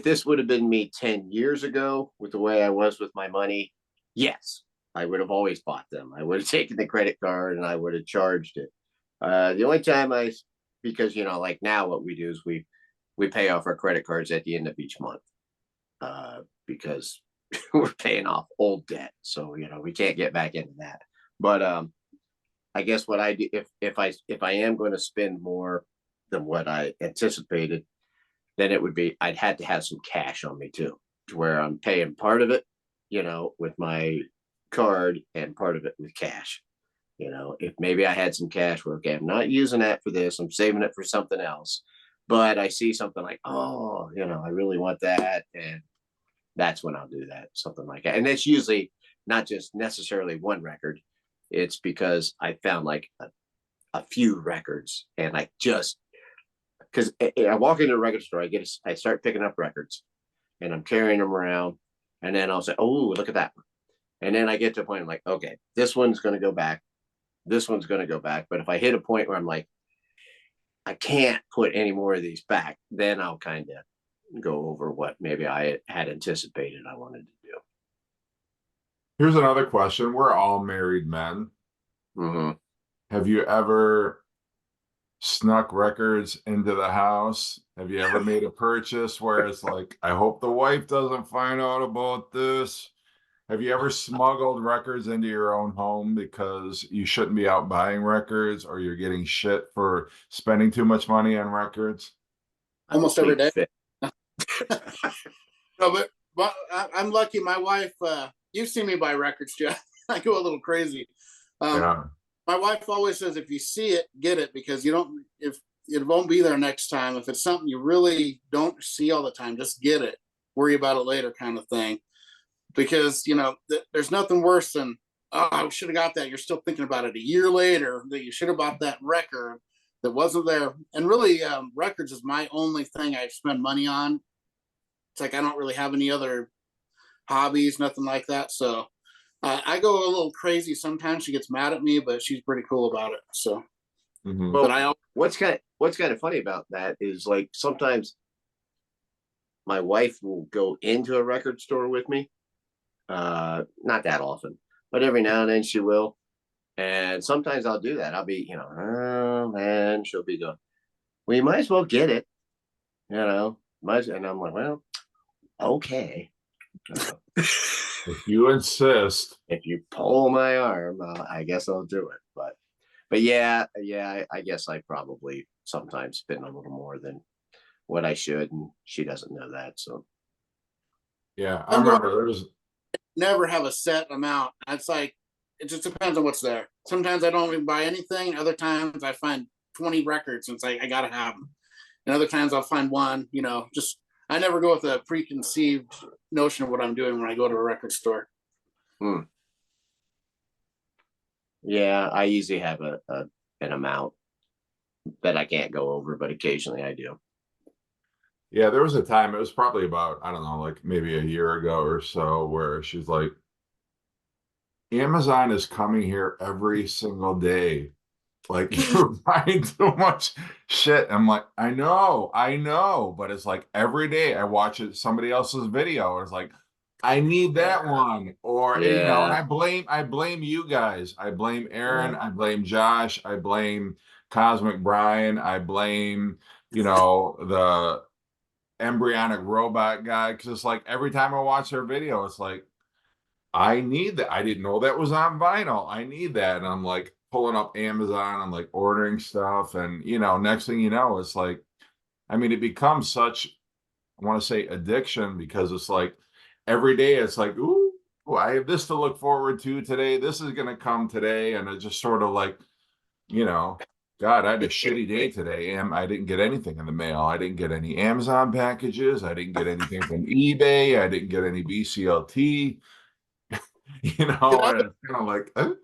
[SPEAKER 2] this would have been me 10 years ago with the way I was with my money, yes, I would have always bought them. I would have taken the credit card and I would have charged it. The only time because, like now what we do is we pay off our credit cards at the end of each month. Because we're paying off old debt, so we can't get back into that. But I guess what I do, if I am going to spend more than what I anticipated, then it would be I'd had to have some cash on me too, to where I'm paying part of it, with my card and part of it with cash. If maybe I had some cash where, okay, I'm not using that for this, I'm saving it for something else, but I see something like, oh, I really want that, and that's when I'll do that, something like that. And it's usually not just necessarily one record. It's because I found like a few records, and I just, because I walk into a record store, I start picking up records, and I'm carrying them around, and then I'll say, oh, look at that one. And then I get to a point, I'm like, okay, this one's going to go back. This one's going to go back. But if I hit a point where I'm like, I can't put any more of these back, then I'll kind of go over what maybe I had anticipated I wanted to do.
[SPEAKER 1] Here's another question. We're all married men.
[SPEAKER 2] Mm-hmm.
[SPEAKER 1] Have you ever snuck records into the house? Have you ever made a purchase where it's like, I hope the wife doesn't find out about this? Have you ever smuggled records into your own home because you shouldn't be out buying records, or you're getting shit for spending too much money on records?
[SPEAKER 3] Almost every day. No, but I'm lucky. My wife, you've seen me buy records, Jeff. I go a little crazy.
[SPEAKER 1] Yeah.
[SPEAKER 3] My wife always says, if you see it, get it, because if it won't be there next time. If it's something you really don't see all the time, just get it. Worry about it later, kind of thing. Because there's nothing worse than, oh, I should have got that. You're still thinking about it a year later that you should have bought that record that wasn't there. And really, records is my only thing I spend money on. It's like I don't really have any other hobbies, nothing like that. So I go a little crazy sometimes. She gets mad at me, but she's pretty cool about it. So,
[SPEAKER 1] Mhm.
[SPEAKER 2] Well,
[SPEAKER 3] but
[SPEAKER 2] what's kind of funny about that is, like, sometimes my wife will go into a record store with me. Not that often, but every now and then she will. And sometimes I'll do that. I'll be, oh man, she'll be going, well, you might as well get it, and I'm like, well, okay.
[SPEAKER 1] If you insist.
[SPEAKER 2] If you pull my arm, I guess I'll do it. But yeah, I guess I probably sometimes spend a little more than what I should, and she doesn't know that. So
[SPEAKER 1] Yeah, I
[SPEAKER 3] I'm going
[SPEAKER 1] remember there was
[SPEAKER 3] never have a set amount. It's like it just depends on what's there. Sometimes I don't even buy anything. Other times I find 20 records and it's like I gotta have them. And other times I'll find one. Just I never go with a preconceived notion of what I'm doing when I go to a record store.
[SPEAKER 2] hmm. Yeah, I usually have an amount that I can't go over, but occasionally I do.
[SPEAKER 1] yeah, there was a time, it was probably about, I don't know, like maybe a year ago or so, where she's like, Amazon is coming here every single day. Like you're buying too much shit. I'm like, I know, but it's like every day I watch it somebody else's video, and it's like, I need that one. Or and
[SPEAKER 2] Yeah,
[SPEAKER 1] I blame you guys. I blame
[SPEAKER 2] yeah,
[SPEAKER 1] Aaron, I blame Josh, I blame Cosmic Brian, I blame, the embryonic robot guy. Cause it's like every time I watch their video, it's like, I need that. I didn't know that was on vinyl. I need that. And I'm like pulling up Amazon, I'm like ordering stuff. And, next thing you know, it's like, I mean, it becomes such, I want to say addiction, because it's like every day it's like, ooh, I have this to look forward to today. This is going to come today. And it's just sort of like, you know, God, I had a shitty day today. I didn't get anything in the mail. I didn't get any Amazon packages. I didn't get anything from eBay. I didn't get any BCLT.
[SPEAKER 3] That,
[SPEAKER 1] And it's kind of like,
[SPEAKER 3] that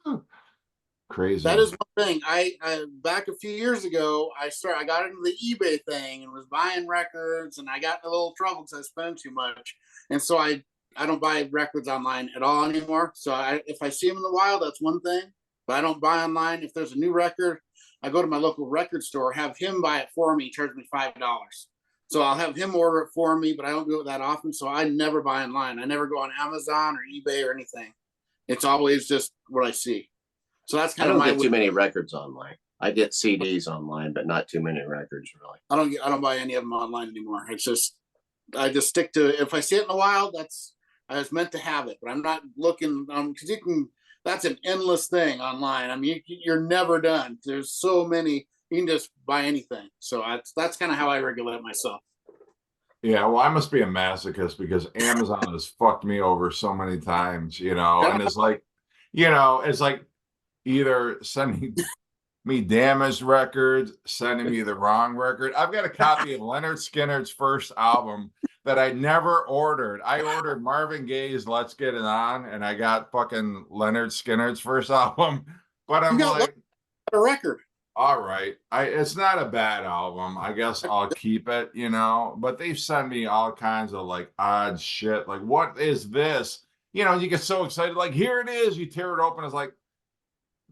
[SPEAKER 1] crazy.
[SPEAKER 3] is one thing. I back a few years ago, I got into the eBay thing and was buying records, and I got in a little trouble because I spent too much, and so I don't buy records online at all anymore. So if I see them in the wild, that's one thing, but I don't buy online. If there's a new record, I go to my local record store, have him buy it for me, charge me $5. So I'll have him order it for me, but I don't do it that often. So I never buy online. I never go on Amazon or eBay or anything. It's always just what I see. So that's
[SPEAKER 2] I
[SPEAKER 3] kind of
[SPEAKER 2] don't
[SPEAKER 3] my
[SPEAKER 2] get
[SPEAKER 3] way.
[SPEAKER 2] too many records online. I get CDs online, but not too many records really.
[SPEAKER 3] I don't buy any of them online anymore. It's just I just stick to if I see it in the wild, that's I was meant to have it, but I'm not looking because you can that's an endless thing online. I mean, you're never done. There's so many. You can just buy anything. So that's kind of how I regulate myself.
[SPEAKER 1] Yeah, well, I must be a masochist because Amazon has fucked me over so many times, and it's like either sending me damaged records, sending me the wrong record. I've got a copy of Leonard Skinner's first album that I never ordered. I ordered Marvin Gaye's Let's Get It On, and I got fucking Leonard Skinner's first album. But
[SPEAKER 3] You
[SPEAKER 1] I'm
[SPEAKER 3] got
[SPEAKER 1] like,
[SPEAKER 3] a record.
[SPEAKER 1] all right. It's not a bad album. I guess I'll keep it, but they've sent me all kinds of like odd shit. Like, what is this? You get so excited, like, here it is. You tear it open, it's like,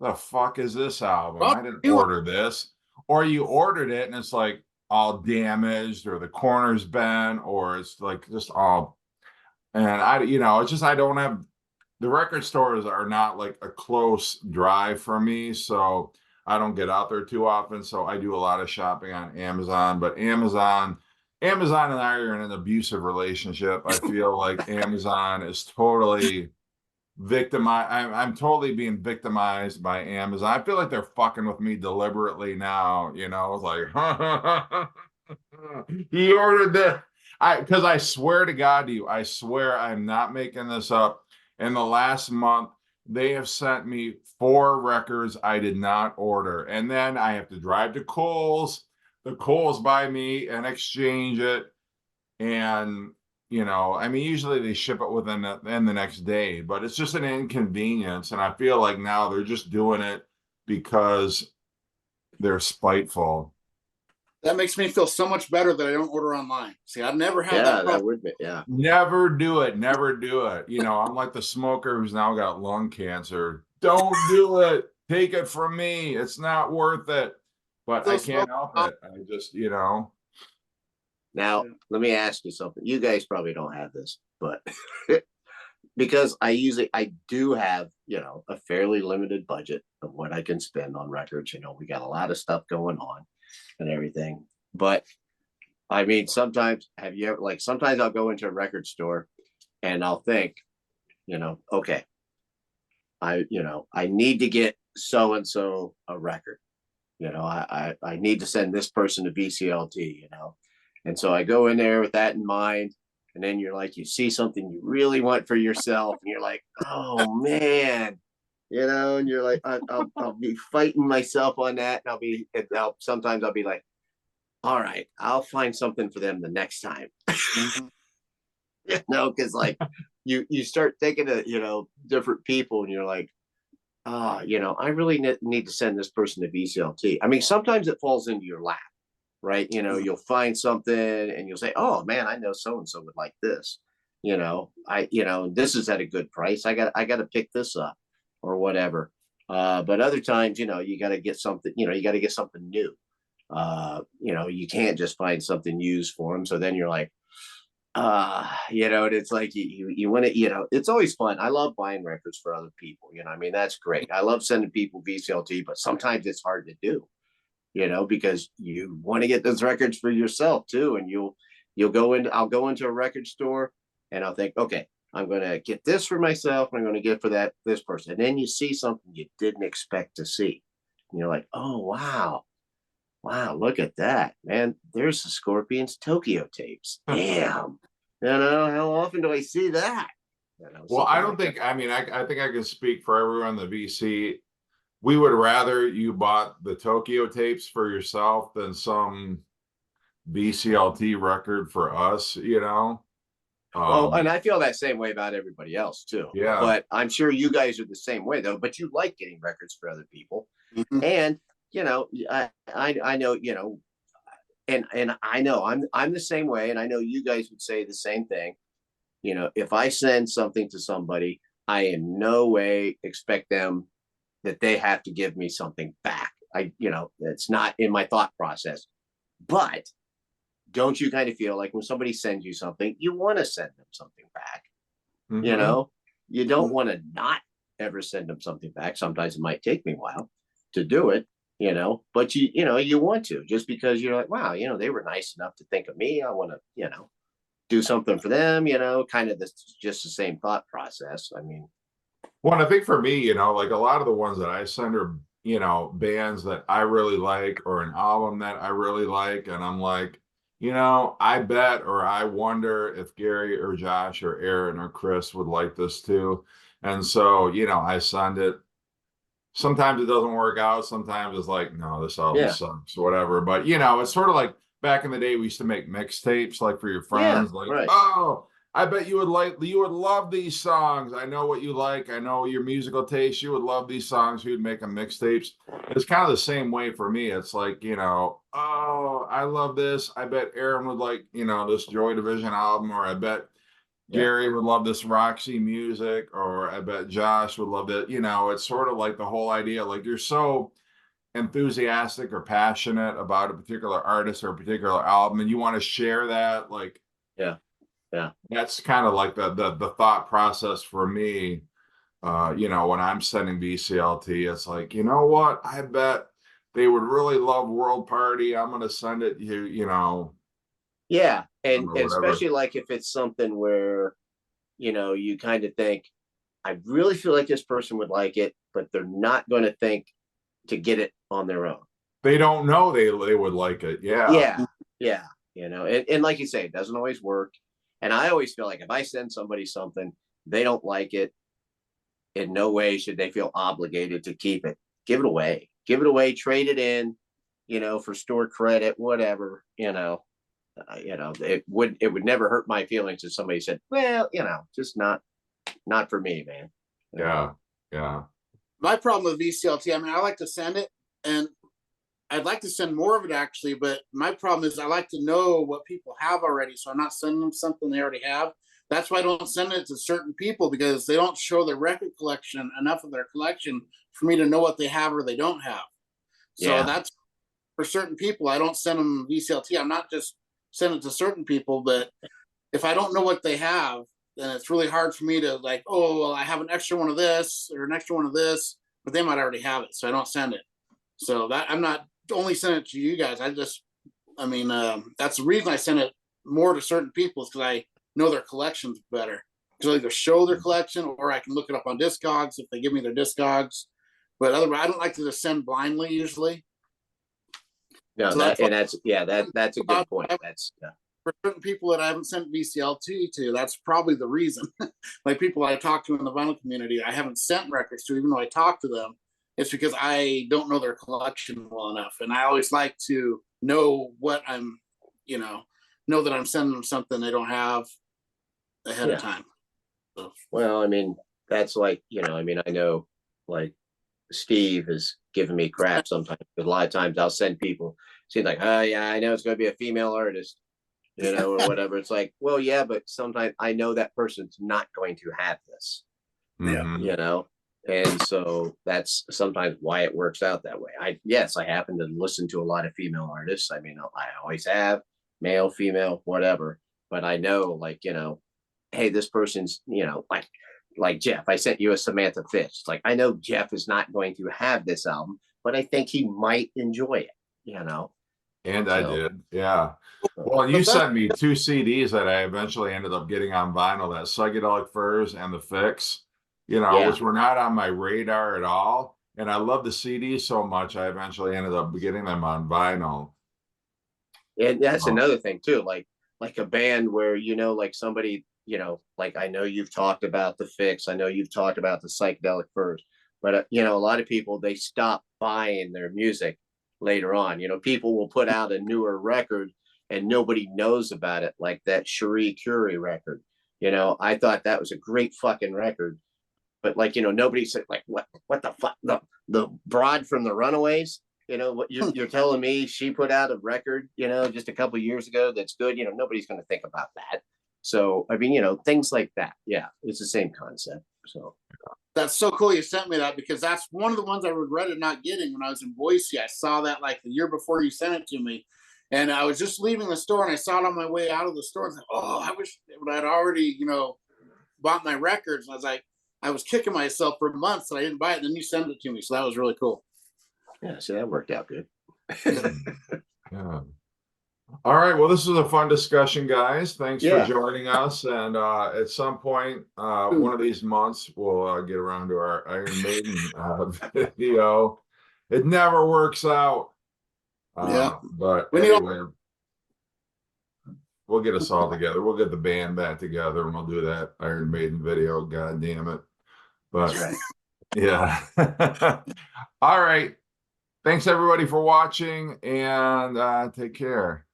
[SPEAKER 1] the fuck is this album?
[SPEAKER 3] Well,
[SPEAKER 1] I didn't
[SPEAKER 3] you
[SPEAKER 1] order this. Or you ordered it and it's like all damaged, or the corner's bent, or it's like just all, and it's just, I don't have, the record stores are not like a close drive for me, so I don't get out there too often. So I do a lot of shopping on Amazon, but Amazon and I are in an abusive relationship. I feel like Amazon is totally victimized. I'm totally being victimized by Amazon. I feel like they're fucking with me deliberately now. It's like, he ordered this. Because I swear to God to you, I swear I'm not making this up. In the last month, they have sent me 4 records I did not order. And then I have to drive to Kohl's, the Kohl's by me, and exchange it. And, I mean, usually they ship it within the next day, but it's just an inconvenience. And I feel like now they're just doing it because they're spiteful.
[SPEAKER 3] that makes me feel so much better that I don't order online. See, I've never had
[SPEAKER 2] Yeah,
[SPEAKER 3] that
[SPEAKER 2] that
[SPEAKER 3] problem.
[SPEAKER 2] would be. Yeah,
[SPEAKER 1] Never do it. Never do it. I'm like the smoker who's now got lung cancer. Don't do it. Take it from me. It's not worth it. But I
[SPEAKER 3] Still smoke.
[SPEAKER 1] can't help it. I just.
[SPEAKER 2] now let me ask you something. You guys probably don't have this, but because I do have, a fairly limited budget of what I can spend on records. We got a lot of stuff going on and everything. But I mean, sometimes have you ever sometimes I'll go into a record store and I'll think, okay, I need to get so and so a record. You know, I need to send this person to VCLT, you know. And so I go in there with that in mind. And then you're like, you see something you really want for yourself, and you're like, oh man, you know, and you're like, I'll be fighting myself on that. And sometimes I'll be like, all right, I'll find something for them the next time.
[SPEAKER 3] Mhm.
[SPEAKER 2] You know, because like you start thinking of, you know, different people, and you're like, you know, I really need to send this person to VCLT. I mean, sometimes it falls into your lap, right? You know, you'll find something and you'll say, oh man, I know so and so would like this. You know, this is at a good price. I got to pick this up or whatever. But other times, you know, you got to get something, you know, you got to get something new. You know, you can't just find something used for them. So then you're like, you know, and it's like you want to, you know, it's always fun. I love buying records for other people. You know, I mean, that's great. I love sending people VCLT, but sometimes it's hard to do, you know, because you want to get those records for yourself too. And I'll go into a record store and I'll think, okay, I'm going to get this for myself. And I'm going to get for this person. And then you see something you didn't expect to see. And you're like, oh, wow. Wow, look at that, man. There's the Scorpions Tokyo tapes. Damn. You know, how often do I see that? You know,
[SPEAKER 1] Well, I
[SPEAKER 2] something
[SPEAKER 1] don't
[SPEAKER 2] like
[SPEAKER 1] think,
[SPEAKER 2] that.
[SPEAKER 1] I mean, I think I can speak for everyone in the VC. We would rather you bought the Tokyo tapes for yourself than some VCLT record for us, you know?
[SPEAKER 2] Well,
[SPEAKER 1] Um,
[SPEAKER 2] and I feel that same way about everybody else too.
[SPEAKER 1] yeah.
[SPEAKER 2] But I'm sure you guys are the same way though. But you like getting records for other people.
[SPEAKER 3] Mhm.
[SPEAKER 2] And you know, I know, you know, and I know I'm the same way, and I know you guys would say the same thing. You know, if I send something to somebody, I in no way expect them that they have to give me something back. You know, it's not in my thought process. But don't you kind of feel like when somebody sends you something, you want to send them something back? You
[SPEAKER 1] Mhm.
[SPEAKER 2] know, you don't want to not ever send them something back. Sometimes it might take me a while to do it, you know, but you know, you want to just because you're like, wow, you know, they were nice enough to think of me. I want to, you know, do something for them, you know, kind of this just the same thought process. I mean,
[SPEAKER 1] Well, and I think for me, you know, like a lot of the ones that I send are, you know, bands that I really like or an album that I really like. And I'm like, you know, I bet or I wonder if Gary or Josh or Aaron or Chris would like this too. And so, you know, I send it. Sometimes it doesn't work out. Sometimes it's like, no, this album
[SPEAKER 2] yeah,
[SPEAKER 1] sucks, whatever. But you know, it's sort of like back in the day, we used to make mixtapes like for your
[SPEAKER 2] yeah,
[SPEAKER 1] friends, like,
[SPEAKER 2] right.
[SPEAKER 1] oh, I bet you would love these songs. I know what you like. I know your musical taste. You would love these songs. We would make them mixtapes. It's kind of the same way for me. It's like, you know, oh, I love this. I bet Aaron would like, you know, this Joy Division album, or I bet
[SPEAKER 2] Yeah.
[SPEAKER 1] Gary would love this Roxy music, or I bet Josh would love it. You know, it's sort of like the whole idea, like you're so enthusiastic or passionate about a particular artist or a particular album, and you want to share that. Like
[SPEAKER 2] Yeah. Yeah.
[SPEAKER 1] that's kind of like the thought process for me. You know, when I'm sending VCLT, it's like, you know what? I bet they would really love World Party. I'm gonna send it you know,
[SPEAKER 2] Yeah.
[SPEAKER 1] or
[SPEAKER 2] And
[SPEAKER 1] whatever.
[SPEAKER 2] especially like if it's something where, you know, you kind of think, I really feel like this person would like it, but they're not going to think to get it on their own.
[SPEAKER 1] They don't know they would like it. Yeah.
[SPEAKER 2] Yeah. Yeah. You know, and like you say, it doesn't always work. And I always feel like if I send somebody something, they don't like it, in no way should they feel obligated to keep it. Give it away. Give it away, trade it in, you know, for store credit, whatever, you know, it would never hurt my feelings if somebody said, well, you know, just not for me, man. You know?
[SPEAKER 1] Yeah. Yeah.
[SPEAKER 3] My problem with VCLT, I mean, I like to send it, and I'd like to send more of it actually, but my problem is I like to know what people have already, so I'm not sending them something they already have. That's why I don't send it to certain people, because they don't show their record collection, enough of their collection for me to know what they have or they don't have. So
[SPEAKER 2] Yeah.
[SPEAKER 3] that's for certain people. I don't send them VCLT. I'm not just sending it to certain people, but if I don't know what they have, then it's really hard for me to like, oh, well, I have an extra one of this or an extra one of this, but they might already have it, so I don't send it. So that I'm not only sending it to you guys. I mean, that's the reason I send it more to certain people, is because I know their collections better. Because I either show their collection or I can look it up on Discogs if they give me their Discogs. But otherwise, I don't like to just send blindly usually.
[SPEAKER 2] No,
[SPEAKER 3] So
[SPEAKER 2] that
[SPEAKER 3] that's why
[SPEAKER 2] and that's a good point. That's
[SPEAKER 3] for certain people that I haven't sent VCLT to, that's probably the reason. Like people I talk to in the vinyl community, I haven't sent records to, even though I talk to them. It's because I don't know their collection well enough, and I always like to know what I'm, know that I'm sending them something they don't have ahead
[SPEAKER 2] Yeah.
[SPEAKER 3] of time. So,
[SPEAKER 2] Well, I mean, that's like, I mean, I know like Steve has given me crap sometimes, but a lot of times I'll send people, she's like, oh yeah, I know it's gonna be a female artist, or whatever. It's like, well, yeah, but sometimes I know that person's not going to have this,
[SPEAKER 3] Yeah.
[SPEAKER 1] Mhm.
[SPEAKER 2] and so that's sometimes why it works out that way. Yes, I happen to listen to a lot of female artists. I mean, I always have, male, female, whatever, but I know, like, hey, this person's, like Jeff. I sent you a Samantha Fish. It's like, I know Jeff is not going to have this album, but I think he might enjoy it,
[SPEAKER 1] And I
[SPEAKER 2] So,
[SPEAKER 1] did, yeah. Well, and you
[SPEAKER 3] but
[SPEAKER 1] sent me 2 CDs that I eventually ended up getting on vinyl, that Psychedelic Furs and The Fix,
[SPEAKER 2] yeah.
[SPEAKER 1] which were not on my radar at all. And I love the CDs so much, I eventually ended up getting them on vinyl.
[SPEAKER 2] And that's
[SPEAKER 1] Oh,
[SPEAKER 2] another thing too, like a band where, like somebody, like I know you've talked about The Fix, I know you've talked about the Psychedelic Furs, but a lot of people, they stop buying their music later on. People will put out a newer record and nobody knows about it, like that Cherie Currie record. I thought that was a great fucking record, but like, nobody said like, what the fuck, the broad from the Runaways. What you're telling me, she put out a record, just a couple of years ago that's good. Nobody's going to think about that. So I mean, things like that. Yeah, it's the same concept. So
[SPEAKER 3] that's so cool you sent me that, because that's one of the ones I regretted not getting when I was in Boise. I saw that like the year before you sent it to me. And I was just leaving the store and I saw it on my way out of the store. I was like, oh, I wish I'd already, bought my records. And I was like, I was kicking myself for months that I didn't buy it. And then you sent it to me. So that was really cool.
[SPEAKER 2] yeah, so that worked out good.
[SPEAKER 1] yeah. All right, well, this was a fun discussion, guys. Thanks for
[SPEAKER 2] Yeah.
[SPEAKER 1] joining us. And at some point, one of these months, we'll get around to our Iron Maiden video. It never works out.
[SPEAKER 3] Yeah.
[SPEAKER 1] But
[SPEAKER 3] We need
[SPEAKER 1] anyway, we'll get us all together. We'll get the band back together and we'll do that Iron Maiden video. God damn it. But
[SPEAKER 2] That's right.
[SPEAKER 1] yeah. All right. Thanks everybody for watching, and take care.